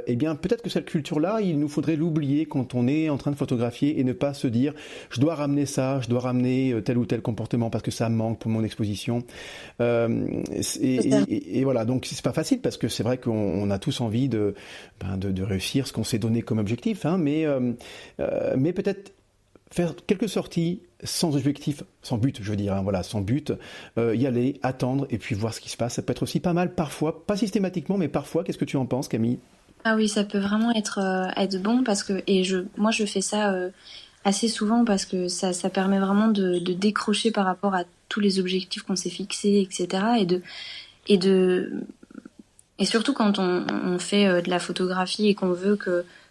Eh bien, peut-être que cette culture-là, il nous faudrait l'oublier quand on est en train de photographier et ne pas se dire je dois ramener ça, je dois ramener tel ou tel comportement parce que ça manque pour mon exposition. Et voilà, donc c'est pas facile parce que c'est vrai qu'on a tous envie de réussir ce qu'on s'est donné comme objectif, hein, mais peut-être faire quelques sorties sans objectif, sans but, je veux dire, hein, voilà, sans but, y aller, attendre et puis voir ce qui se passe. Ça peut être aussi pas mal parfois, pas systématiquement, mais parfois. Qu'est-ce que tu en penses, Camille ? Ah oui, ça peut vraiment être bon parce que moi je fais ça assez souvent parce que ça permet vraiment de décrocher par rapport à tous les objectifs qu'on s'est fixés, etc. Et surtout quand on fait de la photographie et qu'on veut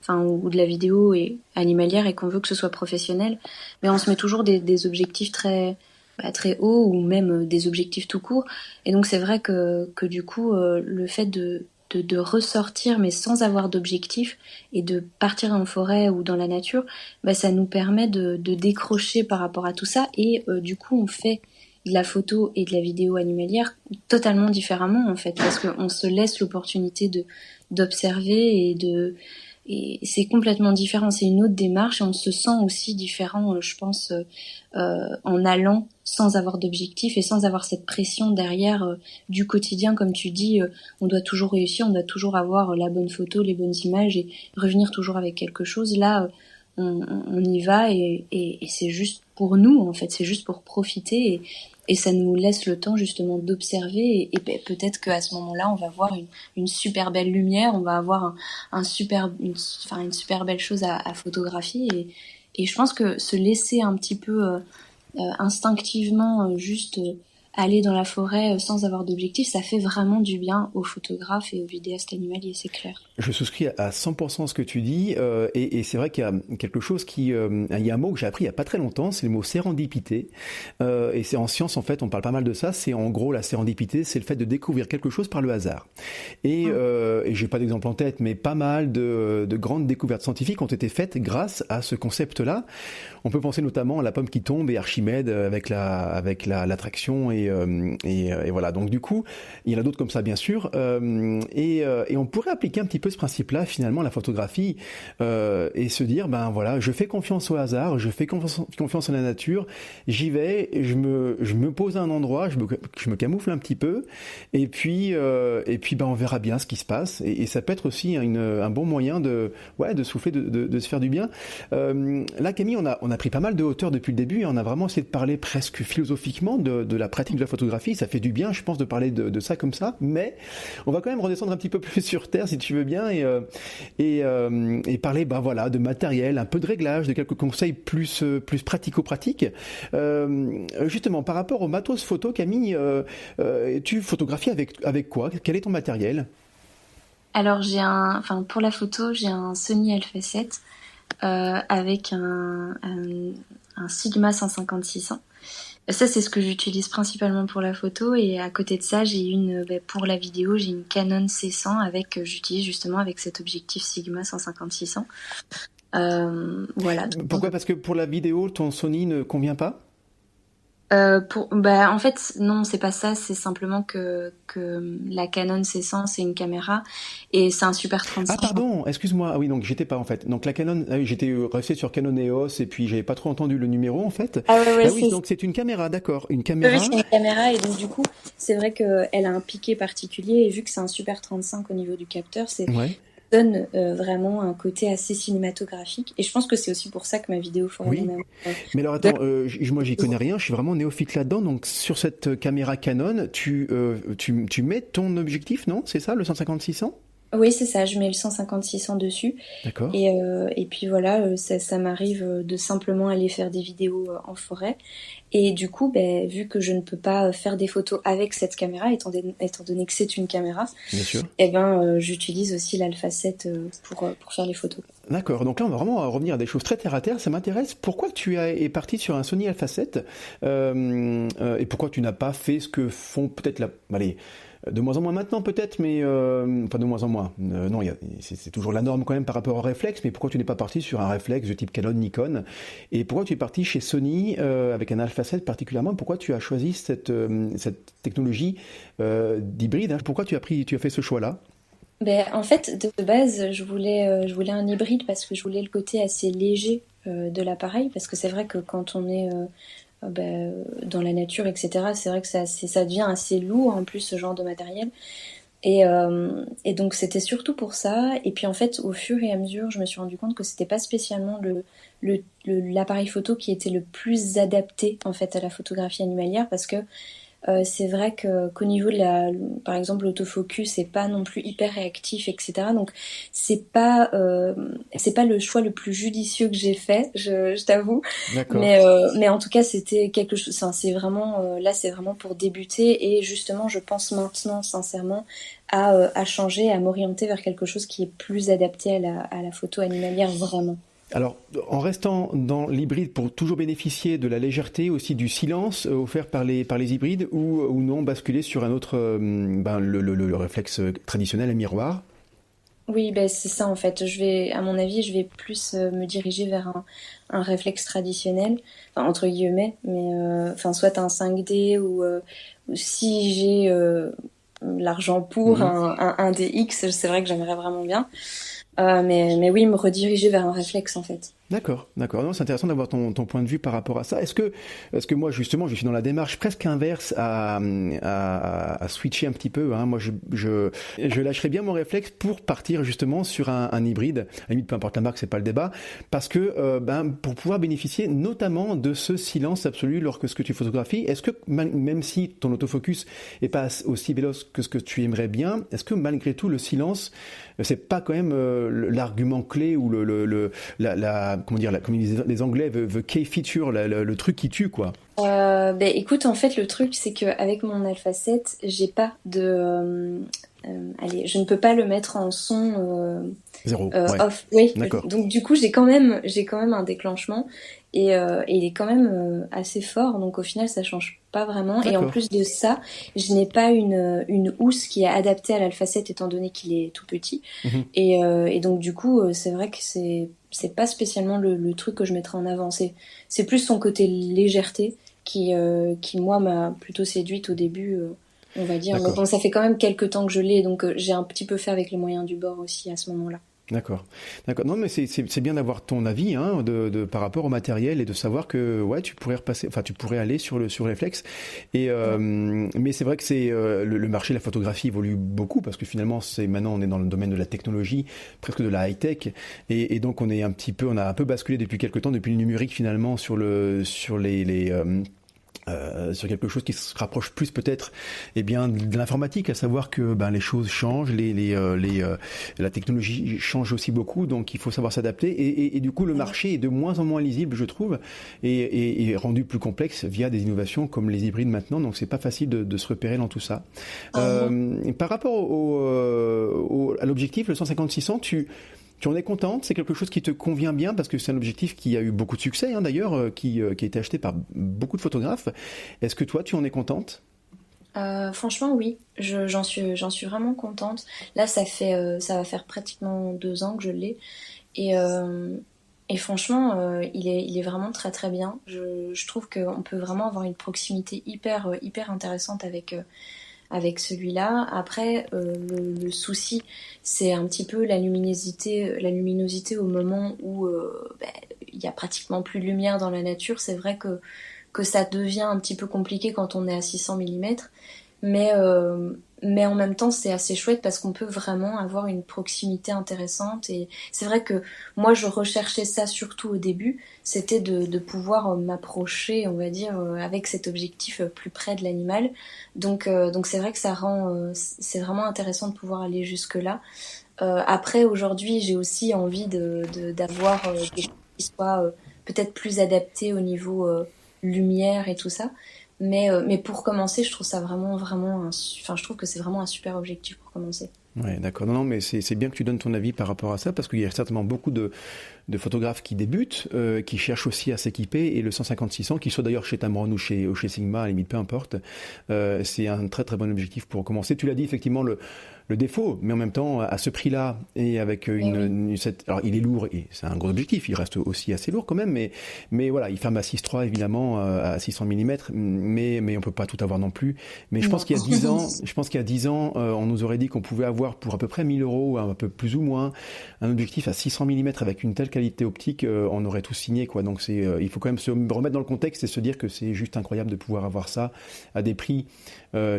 ou de la vidéo et animalière et qu'on veut que ce soit professionnel, mais on se met toujours des objectifs très hauts ou même des objectifs tout court. Et donc c'est vrai que du coup le fait de ressortir mais sans avoir d'objectif et de partir en forêt ou dans la nature, ça nous permet de décrocher par rapport à tout ça et du coup on fait de la photo et de la vidéo animalière totalement différemment en fait parce qu'on se laisse l'opportunité d'observer et c'est complètement différent, c'est une autre démarche et on se sent aussi différent je pense en allant sans avoir d'objectif et sans avoir cette pression derrière du quotidien comme tu dis, on doit toujours réussir, on doit toujours avoir la bonne photo, les bonnes images et revenir toujours avec quelque chose. Là on y va et c'est juste pour nous en fait, c'est juste pour profiter et ça nous laisse le temps justement d'observer et peut-être qu'à ce moment-là on va voir une super belle lumière, on va avoir une super belle chose à photographier et je pense que se laisser un petit peu instinctivement juste aller dans la forêt sans avoir d'objectif, ça fait vraiment du bien aux photographes et aux vidéastes animaliers, c'est clair. Je souscris à 100% ce que tu dis, et c'est vrai qu'il y a quelque chose il y a un mot que j'ai appris il y a pas très longtemps, c'est le mot sérendipité, et c'est en science en fait, on parle pas mal de ça, c'est en gros la sérendipité, c'est le fait de découvrir quelque chose par le hasard. Et j'ai pas d'exemple en tête, mais pas mal de grandes découvertes scientifiques ont été faites grâce à ce concept-là. On peut penser notamment à la pomme qui tombe et Archimède avec l'attraction et voilà. Donc du coup, il y en a d'autres comme ça bien sûr, et on pourrait appliquer un petit peu ce principe-là finalement à la photographie et se dire voilà, je fais confiance au hasard, je fais confiance à la nature, j'y vais, je me pose à un endroit, je me camoufle un petit peu et puis on verra bien ce qui se passe et ça peut être aussi un bon moyen de souffler, de se faire du bien. Là Camille, on a pris pas mal de hauteur depuis le début et on a vraiment essayé de parler presque philosophiquement de la pratique de la photographie. Ça fait du bien, je pense, de parler de ça comme ça, mais on va quand même redescendre un petit peu plus sur terre si tu veux bien et parler de matériel, un peu de réglage, de quelques conseils plus pratico-pratiques. Justement, par rapport au matos photo, Camille, tu photographies avec quoi ? Quel est ton matériel ? Alors pour la photo, j'ai un Sony Alpha 7 avec un Sigma 150-600. Ça, c'est ce que j'utilise principalement pour la photo. Et à côté de ça, j'ai pour la vidéo, j'ai une Canon C100 j'utilise justement avec cet objectif Sigma 150-600. Voilà. Pourquoi ? Parce que pour la vidéo, ton Sony ne convient pas ? En fait, non, c'est pas ça. C'est simplement que la Canon C100, c'est une caméra et c'est un Super 35. Ah pardon, excuse-moi. Ah oui, donc j'étais pas en fait. Donc la Canon, j'étais resté sur Canon EOS et puis j'avais pas trop entendu le numéro en fait. Oui, donc c'est une caméra, d'accord, une caméra. Oui, c'est une caméra et donc du coup, c'est vrai qu'elle a un piqué particulier et vu que c'est un Super 35 au niveau du capteur, donne vraiment un côté assez cinématographique et je pense que c'est aussi pour ça que ma vidéo mais alors attends, moi j'y connais rien, je suis vraiment néophyte là-dedans, donc sur cette caméra Canon tu mets ton objectif, non, c'est ça, le 150-600 ? Oui, c'est ça, je mets le 150-600 dessus. D'accord. Et puis voilà, ça m'arrive de simplement aller faire des vidéos en forêt. Et du coup, ben, vu que je ne peux pas faire des photos avec cette caméra, étant donné que c'est une caméra, Bien sûr. eh ben, j'utilise aussi l'Alpha 7 pour faire les photos. D'accord, donc là on va vraiment revenir à des choses très terre à terre, ça m'intéresse. Pourquoi es parti sur un Sony Alpha 7 et pourquoi tu n'as pas fait ce que font peut-être allez, de moins en moins maintenant peut-être, mais enfin de moins en moins. Non, c'est toujours la norme quand même par rapport au réflexe, mais pourquoi tu n'es pas parti sur un réflexe de type Canon, Nikon? Et pourquoi tu es parti chez Sony avec un Alpha 7 particulièrement? Pourquoi tu as choisi cette technologie d'hybride, hein? Pourquoi tu as fait ce choix-là? Ben, en fait, de base, je voulais un hybride parce que je voulais le côté assez léger de l'appareil, parce que c'est vrai que quand on est ben, dans la nature, etc., c'est vrai que ça devient assez lourd en plus ce genre de matériel. Et donc c'était surtout pour ça. Et puis en fait, au fur et à mesure, je me suis rendu compte que c'était pas spécialement l'appareil photo qui était le plus adapté en fait à la photographie animalière, parce que c'est vrai qu'au niveau par exemple, l'autofocus, c'est pas non plus hyper réactif, etc. Donc c'est pas le choix le plus judicieux que j'ai fait, je t'avoue. D'accord. Mais en tout cas, c'était quelque chose. Enfin, c'est vraiment là, c'est vraiment pour débuter. Et justement, je pense maintenant, sincèrement, à changer, à m'orienter vers quelque chose qui est plus adapté à la photo animalière, vraiment. Alors, en restant dans l'hybride pour toujours bénéficier de la légèreté, aussi du silence offert par les hybrides, ou non basculer sur un autre, le réflexe traditionnel, le miroir. Oui, ben c'est ça en fait. À mon avis, je vais plus me diriger vers un réflexe traditionnel, enfin, entre guillemets, mais enfin soit un 5D ou si j'ai l'argent pour Mhm. un DX, c'est vrai que j'aimerais vraiment bien. Mais oui, me rediriger vers un réflexe en fait. D'accord, d'accord. Non, c'est intéressant d'avoir ton point de vue par rapport à ça. Est-ce que moi, justement, je suis dans la démarche presque inverse à switcher un petit peu, hein. Moi, je lâcherais bien mon réflexe pour partir justement sur un hybride. À la limite, peu importe la marque, c'est pas le débat. Parce que, pour pouvoir bénéficier notamment de ce silence absolu lorsque ce que tu photographies, est-ce que, même si ton autofocus est pas aussi véloce que ce que tu aimerais bien, est-ce que malgré tout, le silence, c'est pas quand même l'argument clé ou comment dire, comme disent les Anglais, the key feature, le truc qui tue, quoi. Ben écoute, en fait, le truc, c'est qu'avec mon Alpha 7, j'ai pas allez, je ne peux pas le mettre en son Zéro, ouais. off. Oui, D'accord, donc du coup, j'ai quand même un déclenchement et il est quand même assez fort. Donc au final, ça change pas vraiment. Et en d'accord. plus de ça, je n'ai pas une housse qui est adaptée à l'Alpha 7 étant donné qu'il est tout petit. Mhm. Et donc du coup, c'est vrai que c'est pas spécialement le truc que je mettrais en avant. C'est plus son côté légèreté qui moi m'a plutôt séduite au début. On va dire. Mais D'accord. bon, ça fait quand même quelques temps que je l'ai, donc j'ai un petit peu fait avec les moyens du bord aussi à ce moment-là. D'accord, d'accord. Non, mais c'est bien d'avoir ton avis, hein, par rapport au matériel et de savoir que ouais, tu pourrais repasser, enfin tu pourrais aller sur réflexe. Et Ouais. mais c'est vrai que le marché de la photographie évolue beaucoup parce que finalement c'est maintenant on est dans le domaine de la technologie, presque de la high tech, et donc on a un peu basculé depuis quelques temps, depuis le numérique finalement sur sur quelque chose qui se rapproche plus peut-être bien de l'informatique, à savoir que les choses changent, la technologie change aussi beaucoup, donc il faut savoir s'adapter et du coup le marché est de moins en moins lisible, je trouve, et rendu plus complexe via des innovations comme les hybrides maintenant, donc c'est pas facile de se repérer dans tout ça. Mhm. Par rapport à l'objectif, le 150-600, tu en es contente? C'est quelque chose qui te convient bien parce que c'est un objectif qui a eu beaucoup de succès, hein, d'ailleurs, qui a été acheté par beaucoup de photographes. Est-ce que toi, tu en es contente? Franchement, oui, j'en suis vraiment contente. Là, ça va faire pratiquement 2 ans que je l'ai, et, euh, et franchement, il est vraiment très très bien. Je trouve qu'on peut vraiment avoir une proximité hyper intéressante avec celui-là. Après, le souci, c'est un petit peu la luminosité au moment où il y a pratiquement plus de lumière dans la nature. C'est vrai que ça devient un petit peu compliqué quand on est à 600 mm. Mais, mais en même temps c'est assez chouette parce qu'on peut vraiment avoir une proximité intéressante. Et c'est vrai que moi je recherchais ça surtout au début, c'était de pouvoir m'approcher, on va dire, avec cet objectif plus près de l'animal. Donc c'est vrai que ça rend, c'est vraiment intéressant de pouvoir aller jusque là. Après, aujourd'hui, j'ai aussi envie d'avoir des choses qui soient peut-être plus adaptées au niveau lumière et tout ça. Mais pour commencer, je trouve ça vraiment, enfin, je trouve que c'est vraiment un super objectif pour commencer. Ouais, d'accord. Non, non, mais c'est bien que tu donnes ton avis par rapport à ça, parce qu'il y a certainement beaucoup de photographes qui débutent, qui cherchent aussi à s'équiper, et le 150-600, qu'il soit d'ailleurs chez Tamron ou chez Sigma, à la limite, peu importe, c'est un très très bon objectif pour commencer. Tu l'as dit, effectivement, le défaut, mais en même temps, à ce prix-là, et avec alors il est lourd, et c'est un gros objectif, il reste aussi assez lourd quand même, mais voilà, il ferme à 6.3 évidemment, à 600 mm, mais on peut pas tout avoir non plus. Mais je pense qu'il y a 10 ans, on nous aurait dit qu'on pouvait avoir pour à peu près 1000 euros, un peu plus ou moins, un objectif à 600 mm avec une telle qualité optique, on aurait tout signé, quoi. Donc il faut quand même se remettre dans le contexte et se dire que c'est juste incroyable de pouvoir avoir ça à des prix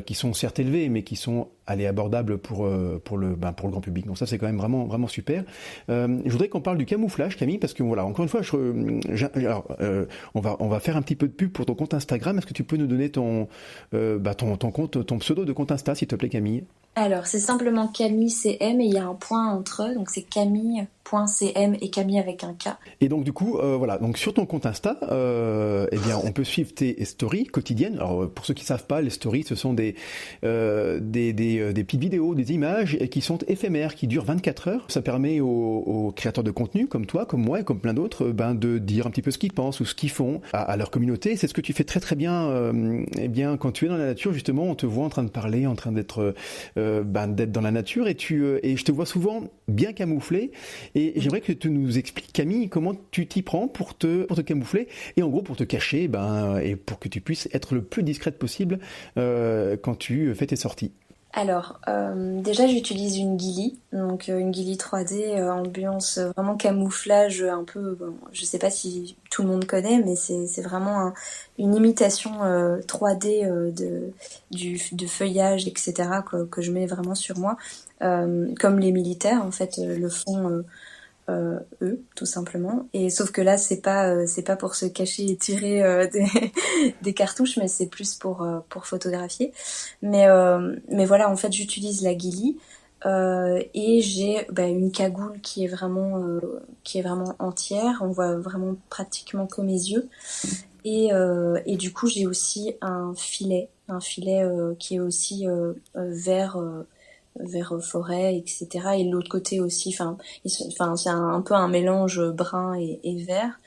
qui sont certes élevés, mais qui sont abordables pour le grand public. Donc ça, c'est quand même vraiment, vraiment super. Je voudrais qu'on parle du camouflage, Camille, parce que voilà, encore une fois, on va faire un petit peu de pub pour ton compte Instagram. Est-ce que tu peux nous donner ton compte, ton pseudo de compte Insta, s'il te plaît, Camille? Alors, c'est simplement Camille CM et il y a un point entre eux, donc c'est Camille.cm et Camille avec un K. Et donc du coup, voilà, donc sur ton compte Insta, eh bien, on peut suivre tes stories quotidiennes. Alors pour ceux qui savent pas, les stories, ce sont des petites vidéos, des images qui sont éphémères, qui durent 24 heures. Ça permet aux créateurs de contenu comme toi, comme moi et comme plein d'autres, de dire un petit peu ce qu'ils pensent ou ce qu'ils font à leur communauté. C'est ce que tu fais très très bien. Eh bien, quand tu es dans la nature, justement, on te voit en train de parler, en train d'être dans la nature, et je te vois souvent bien camouflé, et j'aimerais que tu nous expliques, Camille, comment tu t'y prends pour te camoufler, et en gros pour te cacher, et pour que tu puisses être le plus discrète possible quand tu fais tes sorties. Alors, déjà j'utilise une Ghillie, donc une Ghillie 3D, ambiance vraiment camouflage, un peu, bon, je sais pas si tout le monde connaît, mais c'est vraiment une imitation 3D de feuillage, etc., que je mets vraiment sur moi, comme les militaires en fait le font. Eux, tout simplement. Et sauf que là, c'est pas pour se cacher et tirer des cartouches, mais c'est plus pour photographier. Mais voilà, en fait, j'utilise la Ghillie et j'ai une cagoule qui est vraiment entière. On voit vraiment pratiquement que mes yeux. Et du coup, j'ai aussi un filet qui est aussi vert. Vers forêt, etc. Et de l'autre côté aussi, c'est un peu un mélange brun et vert.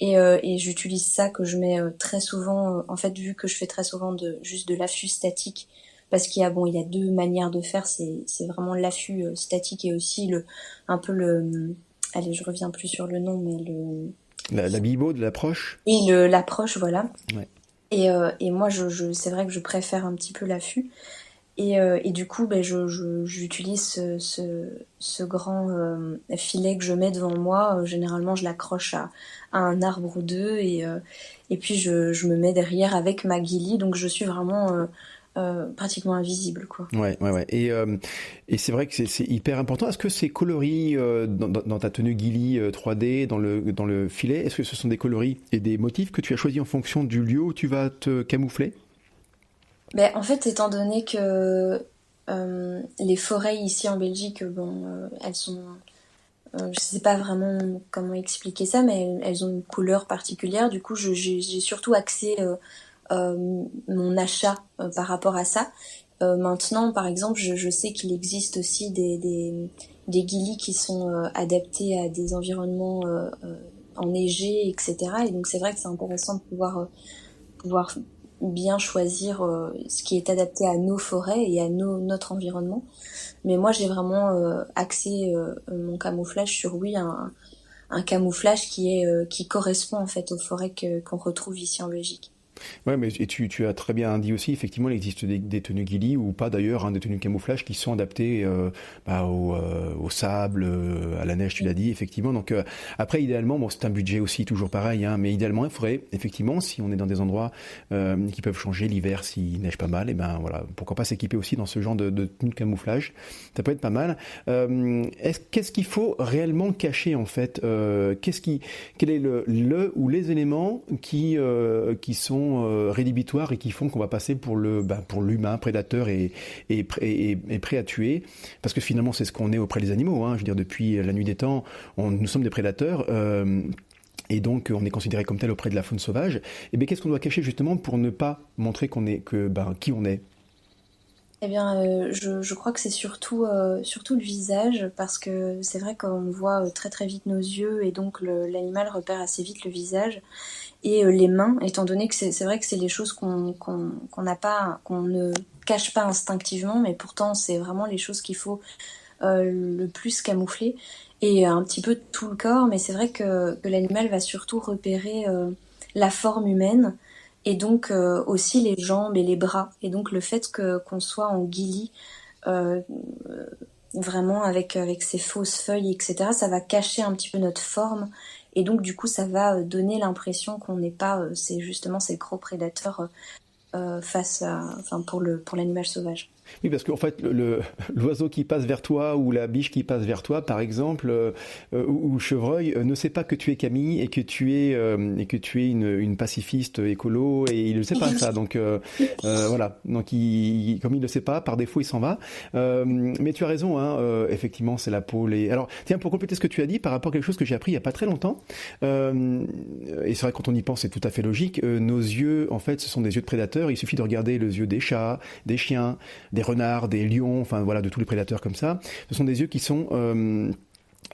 Et j'utilise ça que je mets très souvent, en fait, vu que je fais très souvent juste de l'affût statique, parce il y a deux manières de faire, c'est vraiment l'affût statique et aussi allez, je reviens plus sur le nom, mais La bibo de l'approche. Et l'approche, voilà. Ouais. Et moi, c'est vrai que je préfère un petit peu l'affût. Et du coup, j'utilise ce grand filet que je mets devant moi. Généralement, je l'accroche à un arbre ou deux, et puis je me mets derrière avec ma Ghillie, donc je suis vraiment pratiquement invisible, quoi. Ouais. Et c'est vrai que c'est hyper important. Est-ce que ces coloris dans ta tenue Ghillie 3D, dans le filet, est-ce que ce sont des coloris et des motifs que tu as choisis en fonction du lieu où tu vas te camoufler? En fait, étant donné que les forêts ici en Belgique, elles sont, je sais pas vraiment comment expliquer ça, mais elles ont une couleur particulière. Du coup, j'ai surtout axé mon achat par rapport à ça. Maintenant, par exemple, je sais qu'il existe aussi des Ghillies qui sont adaptés à des environnements enneigés, etc. Et donc, c'est vrai que c'est intéressant de pouvoir bien choisir ce qui est adapté à nos forêts et à notre environnement. Mais moi, j'ai vraiment axé mon camouflage sur, oui, un camouflage qui correspond en fait aux forêts qu'on retrouve ici en Belgique. Ouais, mais et tu as très bien dit aussi, effectivement, il existe des tenues ghillie ou pas d'ailleurs, hein, des tenues de camouflage qui sont adaptées au sable, à la neige, tu l'as dit, effectivement. Donc après, idéalement, bon, c'est un budget aussi toujours pareil, hein, mais idéalement, il faudrait effectivement, si on est dans des endroits qui peuvent changer l'hiver, s'il neige pas mal, et ben voilà, pourquoi pas s'équiper aussi dans ce genre de tenue de camouflage. Ça peut être pas mal. Qu'est-ce qu'il faut réellement cacher en fait quel est le ou les éléments qui sont rédhibitoires et qui font qu'on va passer pour l'humain prédateur et prêt à tuer, parce que finalement c'est ce qu'on est auprès des animaux, hein. Je veux dire, depuis la nuit des temps, nous sommes des prédateurs. Et donc, on est considéré comme tel auprès de la faune sauvage. Et bien, qu'est-ce qu'on doit cacher justement pour ne pas montrer qui on est? Eh bien, je crois que c'est surtout le visage, parce que c'est vrai qu'on voit très très vite nos yeux, et donc l'animal repère assez vite le visage. Et les mains, étant donné que c'est vrai que c'est les choses qu'on n'a pas, qu'on ne cache pas instinctivement, mais pourtant c'est vraiment les choses qu'il faut le plus camoufler. Et un petit peu tout le corps, mais c'est vrai que l'animal va surtout repérer la forme humaine, et donc aussi les jambes et les bras. Et donc le fait qu'on soit en ghillie, euh, vraiment avec ces fausses feuilles, etc., ça va cacher un petit peu notre forme. Et donc du coup ça va donner l'impression qu'on n'est pas ces gros prédateurs enfin pour l'animal sauvage. Oui, parce qu'en fait, l'oiseau qui passe vers toi ou la biche qui passe vers toi, par exemple, ou le chevreuil, ne sait pas que tu es Camille et que tu es une pacifiste écolo, et il ne sait pas ça. Donc voilà. Donc comme il ne le sait pas, par défaut, il s'en va. Mais tu as raison, hein, effectivement, c'est la peau. Alors, tiens, pour compléter ce que tu as dit par rapport à quelque chose que j'ai appris il y a pas très longtemps, et c'est vrai quand on y pense, c'est tout à fait logique. Nos yeux, en fait, ce sont des yeux de prédateurs. Il suffit de regarder les yeux des chats, des chiens, des renards, des lions, enfin voilà, de tous les prédateurs comme ça. Ce sont des yeux qui sont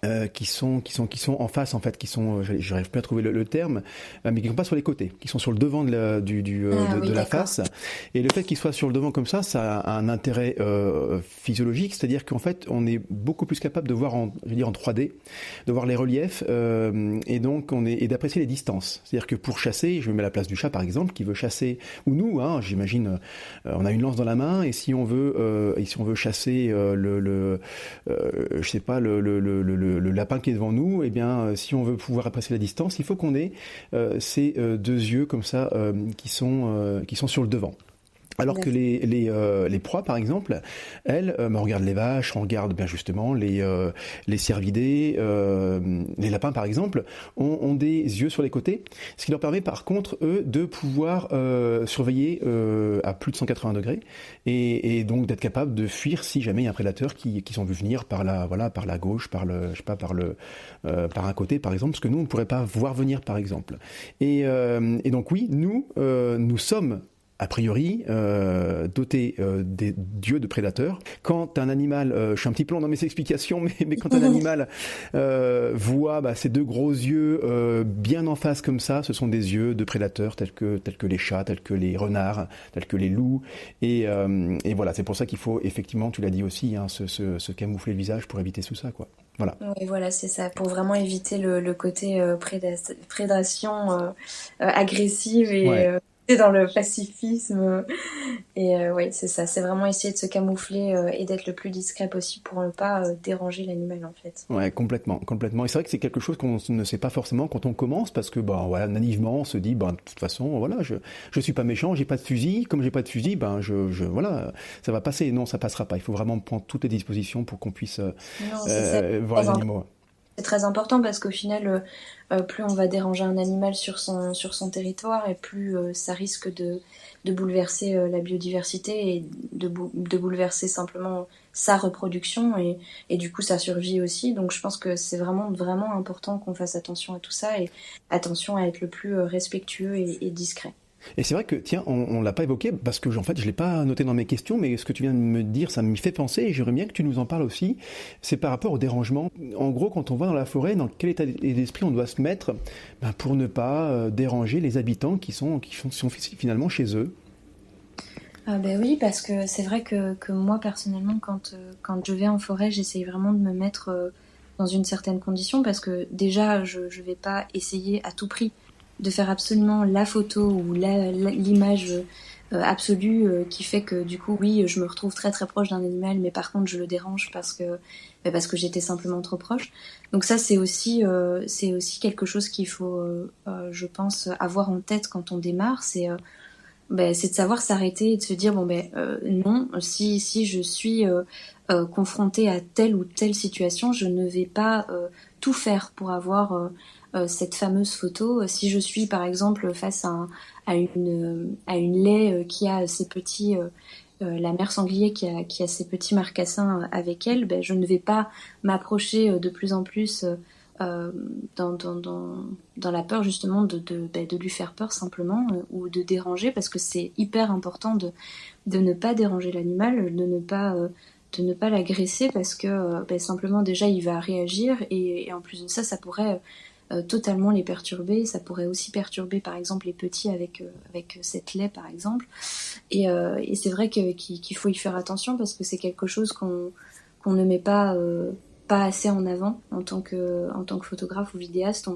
en face, en fait, j'arrive plus à trouver le terme, mais qui sont pas sur les côtés, qui sont sur le devant de la face. Et le fait qu'ils soient sur le devant comme ça a un intérêt physiologique, c'est-à-dire qu'en fait on est beaucoup plus capable de voir en 3D, de voir les reliefs, et donc et d'apprécier les distances. C'est-à-dire que pour chasser, je me mets à la place du chat par exemple, qui veut chasser, ou nous, hein, j'imagine, on a une lance dans la main, et si on veut chasser je sais pas, le lapin qui est devant nous, eh bien, si on veut pouvoir apprécier la distance, il faut qu'on ait ces deux yeux comme ça qui sont sur le devant. Alors que les proies, par exemple, elles, on regarde les vaches, on regarde bien justement les cervidés, les lapins, par exemple, ont des yeux sur les côtés, ce qui leur permet, par contre, eux, de pouvoir surveiller à plus de 180 degrés, et donc d'être capable de fuir si jamais il y a un prédateur qui sont vus venir par la gauche, par un côté, par exemple, parce que nous, on ne pourrait pas voir venir, par exemple. Et donc oui, nous sommes a priori doté des dieux de prédateurs. Quand un animal, je suis un petit peu long dans mes explications, mais quand un animal voit ces deux gros yeux bien en face comme ça, ce sont des yeux de prédateurs tels que les chats, tels que les renards, tels que les loups, et voilà, c'est pour ça qu'il faut effectivement, tu l'as dit aussi, hein, se camoufler le visage pour éviter tout ça, quoi. Voilà. Oui, voilà, c'est ça, pour vraiment éviter le côté prédation agressive et Ouais. dans le pacifisme. Et oui, c'est ça, c'est vraiment essayer de se camoufler et d'être le plus discret possible pour ne pas déranger l'animal, en fait. Ouais, complètement. Et c'est vrai que c'est quelque chose qu'on ne sait pas forcément quand on commence, parce que voilà, naïvement, on se dit de toute façon, voilà, je suis pas méchant, j'ai pas de fusil, comme j'ai pas de fusil, voilà, ça va passer. Non, ça passera pas. Il faut vraiment prendre toutes les dispositions pour qu'on puisse Non, c'est ça. voir les animaux. C'est très important, parce qu'au final, plus on va déranger un animal sur son territoire, et plus ça risque de bouleverser la biodiversité, et de bouleverser simplement sa reproduction, et du coup sa survie aussi. Donc je pense que c'est vraiment, vraiment important qu'on fasse attention à tout ça, et attention à être le plus respectueux et discret. Et c'est vrai que, tiens, on l'a pas évoqué, parce que en fait, je l'ai pas noté dans mes questions, mais ce que tu viens de me dire, ça m'y fait penser, et j'aimerais bien que tu nous en parles aussi. C'est par rapport au dérangement. En gros, quand on va dans la forêt, dans quel état d'esprit on doit se mettre pour ne pas déranger les habitants qui sont finalement chez eux? Ah ben oui, parce que c'est vrai que moi personnellement, quand je vais en forêt, j'essaye vraiment de me mettre dans une certaine condition, parce que déjà je vais pas essayer à tout prix de faire absolument la photo ou l'image absolue qui fait que du coup oui je me retrouve très très proche d'un animal, mais par contre je le dérange parce que j'étais simplement trop proche. Donc ça c'est aussi quelque chose qu'il faut je pense avoir en tête quand on démarre, c'est de savoir s'arrêter et de se dire non, si je suis confrontée à telle ou telle situation, je ne vais pas tout faire pour avoir cette fameuse photo. Si je suis par exemple face à une laie qui a ses petits la mère sanglier qui a ses petits marcassins avec elle, je ne vais pas m'approcher de plus en plus dans la peur justement de lui faire peur simplement ou de déranger, parce que c'est hyper important de ne pas déranger l'animal, de ne pas l'agresser, parce que simplement déjà il va réagir et en plus de ça pourrait totalement les perturber. Ça pourrait aussi perturber par exemple les petits avec cette laie par exemple, et c'est vrai qu'il faut y faire attention parce que c'est quelque chose qu'on ne met pas assez en avant en tant que photographe ou vidéaste.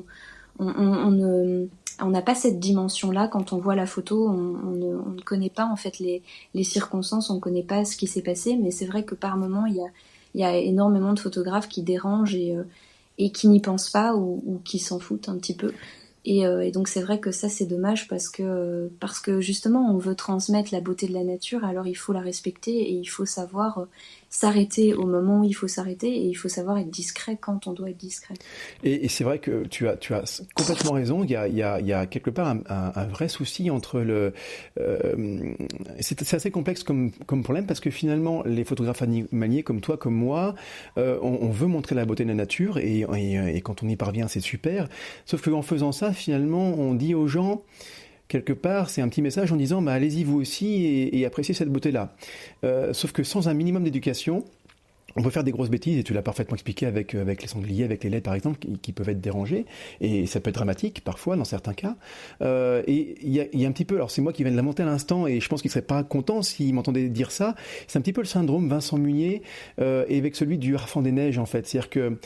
On n'a pas cette dimension-là quand on voit la photo. On ne connaît pas en fait les circonstances, on ne connaît pas ce qui s'est passé, mais c'est vrai que par moment il y a énormément de photographes qui dérangent et qui n'y pensent pas ou qui s'en foutent un petit peu. Et donc c'est vrai que ça c'est dommage parce que justement on veut transmettre la beauté de la nature, alors il faut la respecter et il faut savoir s'arrêter au moment où il faut s'arrêter, et il faut savoir être discret quand on doit être discret. Et c'est vrai que tu as complètement raison. Il y a quelque part un vrai souci entre c'est assez complexe comme problème, parce que finalement les photographes animaliers comme toi, comme moi, on veut montrer la beauté de la nature et quand on y parvient c'est super. Sauf qu'en faisant ça, finalement, on dit aux gens, quelque part, c'est un petit message en disant allez-y vous aussi et appréciez cette beauté-là. Sauf que sans un minimum d'éducation, on peut faire des grosses bêtises, et tu l'as parfaitement expliqué avec les sangliers, avec les laides par exemple, qui peuvent être dérangés, et ça peut être dramatique parfois dans certains cas. Et il y a un petit peu, alors c'est moi qui viens de lamenter à l'instant, et je pense qu'il serait pas content s'il m'entendait dire ça, c'est un petit peu le syndrome Vincent Munier, et avec celui du Harfang des Neiges en fait. C'est-à-dire que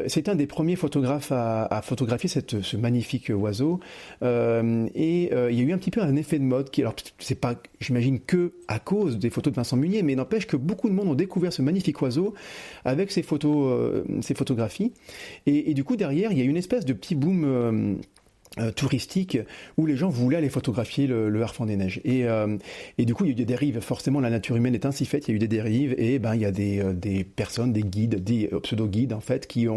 c'est un des premiers photographes à photographier ce magnifique oiseau, et il y a eu un petit peu un effet de mode qui, alors c'est pas, j'imagine, que à cause des photos de Vincent Munier, mais n'empêche que beaucoup de monde ont découvert ce magnifique oiseau avec ces photographies, et du coup derrière il y a une espèce de petit boom touristique où les gens voulaient aller photographier le Harfang des Neiges, et du coup il y a eu des dérives. Forcément la nature humaine est ainsi faite, il y a eu des dérives, et il y a des personnes, des guides, des pseudo-guides en fait, qui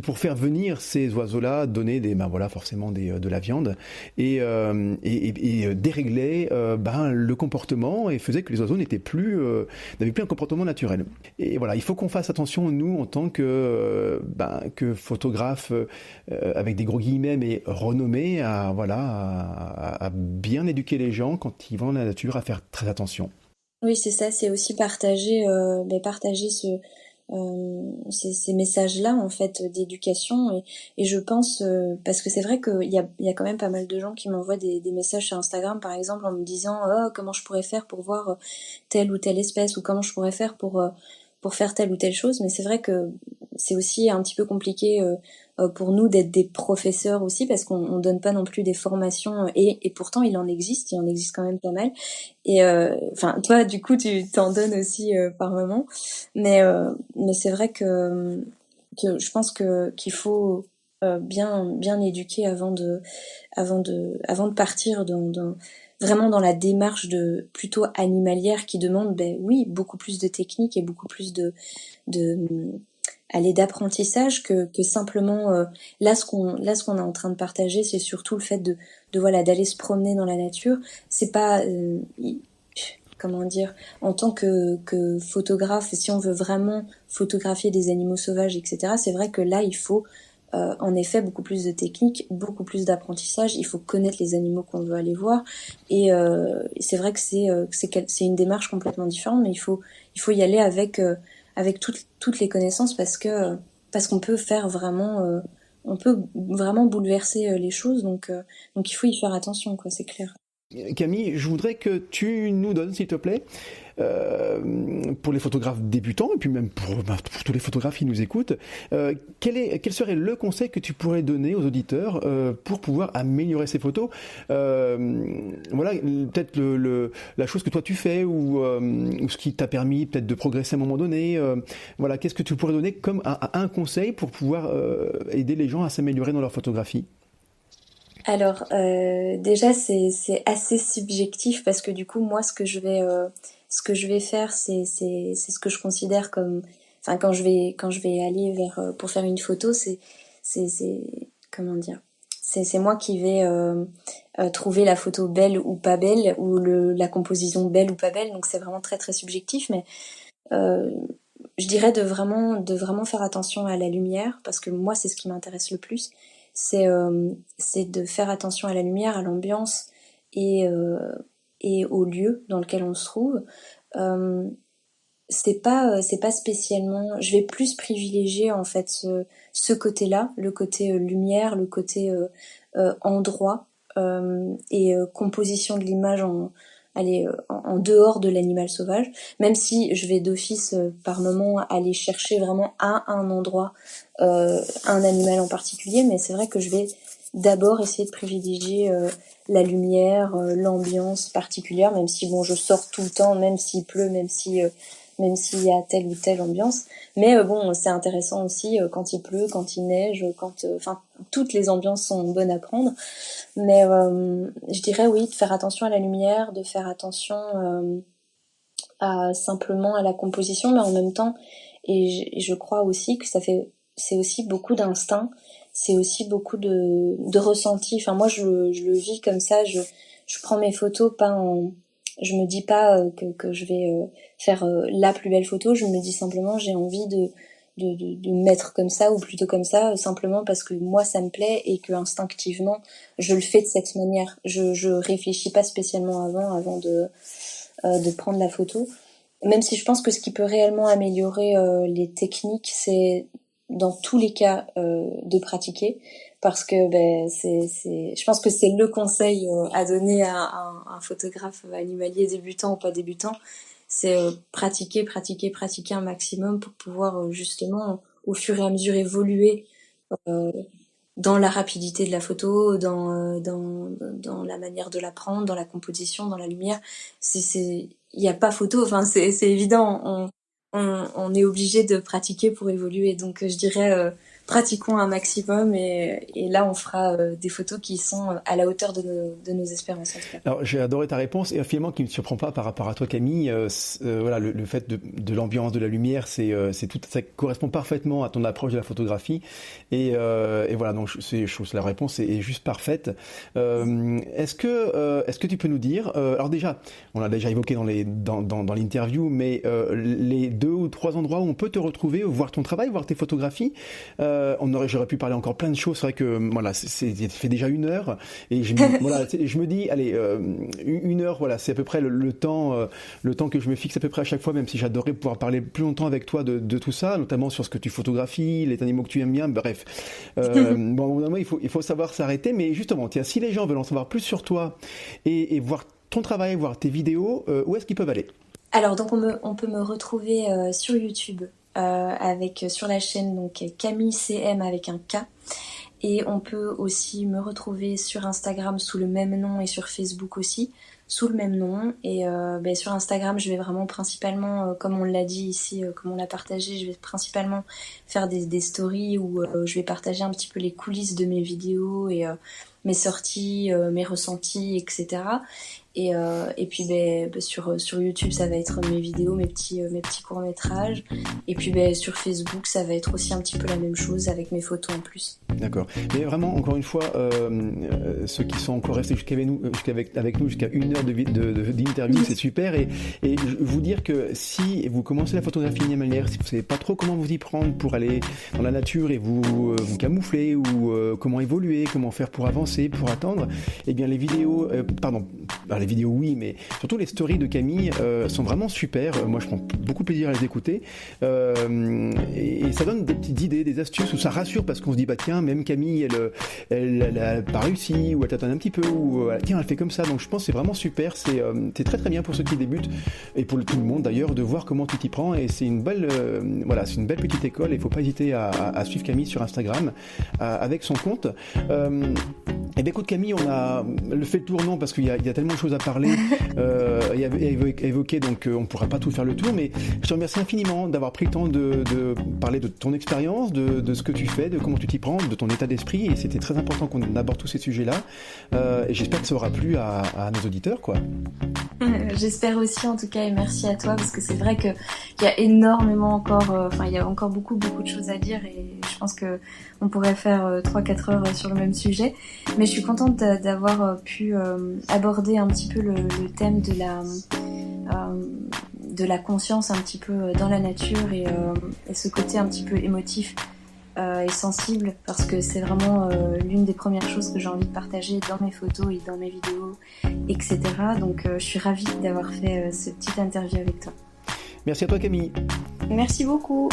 pour faire venir ces oiseaux-là donnaient forcément de la viande, et déréglaient le comportement, et faisaient que les oiseaux n'avaient plus un comportement naturel. Et voilà, il faut qu'on fasse attention, nous, en tant que photographes avec des gros guillemets, mais renommés, à bien éduquer les gens quand ils vont dans la nature, à faire très attention. Oui, c'est ça, c'est aussi partager ces messages-là en fait d'éducation, et je pense parce que c'est vrai qu'il y a quand même pas mal de gens qui m'envoient des messages sur Instagram par exemple en me disant comment je pourrais faire pour voir telle ou telle espèce, ou comment je pourrais faire pour faire telle ou telle chose. Mais c'est vrai que c'est aussi un petit peu compliqué pour nous d'être des professeurs aussi, parce qu'on donne pas non plus des formations, et pourtant il en existe quand même pas mal. Et enfin toi du coup tu t'en donnes aussi par moment, mais c'est vrai que je pense qu'il faut bien éduquer avant de partir vraiment dans la démarche de plutôt animalière, qui demande oui beaucoup plus de technique et beaucoup plus de d'apprentissage que simplement là ce qu'on est en train de partager, c'est surtout le fait de voilà d'aller se promener dans la nature. C'est pas comment dire, en tant que photographe, si on veut vraiment photographier des animaux sauvages, etc., c'est vrai que là il faut en effet beaucoup plus de technique, beaucoup plus d'apprentissage. Il faut connaître les animaux qu'on veut aller voir, et c'est vrai que c'est une démarche complètement différente, mais il faut y aller avec toutes les connaissances, parce qu'on peut faire vraiment on peut vraiment bouleverser les choses, donc il faut y faire attention, quoi, c'est clair. Camille, je voudrais que tu nous donnes, s'il te plaît, pour les photographes débutants et puis même pour tous les photographes qui nous écoutent, quel serait le conseil que tu pourrais donner aux auditeurs pour pouvoir améliorer ces photos, voilà, peut-être la chose que toi tu fais ou ce qui t'a permis peut-être de progresser à un moment donné, voilà, qu'est-ce que tu pourrais donner comme un conseil pour pouvoir aider les gens à s'améliorer dans leur photographie? Alors, déjà, c'est assez subjectif parce que du coup, moi, ce que je vais faire, c'est ce que je considère comme, enfin, quand je vais aller vers, pour faire une photo, c'est, comment dire, c'est moi qui vais trouver la photo belle ou pas belle, ou la composition belle ou pas belle. Donc, c'est vraiment très très subjectif, mais euh, je dirais de vraiment faire attention à la lumière parce que moi, c'est ce qui m'intéresse le plus. C'est de faire attention à la lumière, à l'ambiance et, euh, et au lieu dans lequel on se trouve. Euh, c'est pas spécialement. Je vais plus privilégier en fait ce côté-là, le côté lumière, le côté endroit et composition de l'image en dehors de l'animal sauvage. Même si je vais d'office par moment aller chercher vraiment à un endroit un animal en particulier, mais c'est vrai que je vais d'abord essayer de privilégier la lumière, l'ambiance particulière, même si bon, je sors tout le temps, même s'il pleut, même s'il y a telle ou telle ambiance. Mais bon, c'est intéressant aussi quand il pleut, quand il neige, enfin, toutes les ambiances sont bonnes à prendre. Mais je dirais oui, de faire attention à la lumière, de faire attention à simplement à la composition, mais en même temps, et je crois aussi que c'est aussi beaucoup d'instinct, c'est aussi beaucoup de ressenti. Enfin, moi, je le vis comme ça. Je prends mes photos pas en, je me dis pas que je vais faire la plus belle photo. Je me dis simplement, j'ai envie de me mettre comme ça ou plutôt comme ça, simplement parce que moi, ça me plaît et que instinctivement, je le fais de cette manière. Je réfléchis pas spécialement avant de prendre la photo. Même si je pense que ce qui peut réellement améliorer les techniques, c'est dans tous les cas de pratiquer, parce que je pense que c'est le conseil à donner à un photographe animalier débutant ou pas débutant, c'est pratiquer un maximum pour pouvoir justement au fur et à mesure évoluer euh, dans la rapidité de la photo, dans la manière de la prendre, dans la composition, dans la lumière. Il n'y a pas photo, enfin, c'est évident. On est obligé de pratiquer pour évoluer. Donc, je dirais, pratiquons un maximum et là, on fera des photos qui sont à la hauteur de nos espérances, en tout cas. Alors j'ai adoré ta réponse et finalement qui ne me surprend pas par rapport à toi Camille, voilà le fait de l'ambiance, de la lumière, c'est tout, ça correspond parfaitement à ton approche de la photographie et voilà donc je trouve que la réponse est juste parfaite. Est-ce que tu peux nous dire, alors déjà on l'a déjà évoqué dans l'interview, mais les 2 ou 3 endroits où on peut te retrouver, voir ton travail, voir tes photographies, j'aurais pu parler encore plein de choses, c'est vrai que voilà ça fait déjà 1 heure et voilà, je me dis, allez, 1 heure, voilà, c'est à peu près le temps que je me fixe à peu près à chaque fois, même si j'adorais pouvoir parler plus longtemps avec toi de tout ça, notamment sur ce que tu photographies, les animaux que tu aimes bien, bref. Bon, au bout d'un moment, il faut savoir s'arrêter, mais justement, tiens, si les gens veulent en savoir plus sur toi et voir ton travail, voir tes vidéos, où est-ce qu'ils peuvent aller? Alors, donc, on peut me retrouver sur YouTube, sur la chaîne donc Camille CM avec un K. Et on peut aussi me retrouver sur Instagram sous le même nom et sur Facebook aussi sous le même nom. Et sur Instagram, je vais vraiment principalement, comme on l'a dit ici, comme on l'a partagé, je vais principalement faire des stories où je vais partager un petit peu les coulisses de mes vidéos et mes sorties, mes ressentis, etc. Et puis sur YouTube, ça va être mes vidéos, mes petits courts-métrages. Et puis sur Facebook, ça va être aussi un petit peu la même chose avec mes photos en plus. D'accord. Mais vraiment, encore une fois, ceux qui sont encore restés avec nous jusqu'à 1 heure d'interview, c'est super. Et je vous dire que si vous commencez la photographie animalière, si vous ne savez pas trop comment vous y prendre pour aller dans la nature et vous camoufler ou comment évoluer, comment faire pour avancer, pour attendre, eh bien les vidéos, les vidéos oui, mais surtout les stories de Camille sont vraiment super. Moi, je prends beaucoup de plaisir à les écouter et ça donne des petites idées, des astuces où ça rassure parce qu'on se dit bah tiens, même Camille, elle a pas réussi, ou elle tâtonne un petit peu, ou tiens, elle fait comme ça. Donc je pense que c'est vraiment super, c'est très très bien pour ceux qui débutent, et pour tout le monde d'ailleurs, de voir comment tu t'y prends, et c'est une belle, c'est une belle petite école, et il faut pas hésiter à suivre Camille sur Instagram, avec son compte. Et bien écoute Camille, on a fait le tour, non, parce qu'il y a tellement de choses à parler et à évoquer, donc on ne pourra pas tout faire le tour, mais je te remercie infiniment d'avoir pris le temps de parler de ton expérience, de ce que tu fais, de comment tu t'y prends, de ton état d'esprit, et c'était très important qu'on aborde tous ces sujets-là, et j'espère que ça aura plu à nos auditeurs, quoi. J'espère aussi, en tout cas, et merci à toi, parce que c'est vrai qu'il y a énormément encore, il y a encore beaucoup de choses à dire, et je pense que on pourrait faire 3-4 heures sur le même sujet, mais je suis contente d'avoir pu aborder un petit peu le thème de la conscience un petit peu dans la nature, et ce côté un petit peu émotif et sensible, parce que c'est vraiment l'une des premières choses que j'ai envie de partager dans mes photos et dans mes vidéos, etc. Donc je suis ravie d'avoir fait ce petit interview avec toi. Merci à toi Camille. Merci beaucoup.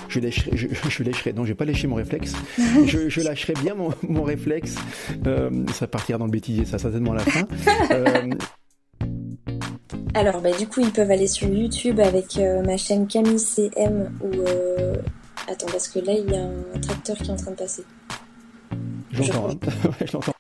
Je lâcherai, non, je vais pas lâcher mon réflexe. Je lâcherai bien mon réflexe. Ça partira dans le bêtisier, ça certainement à la fin. Alors, du coup, ils peuvent aller sur YouTube avec ma chaîne Camille CM ou... Attends, parce que là, il y a un tracteur qui est en train de passer. J'entends, hein. Ouais, je l'entends.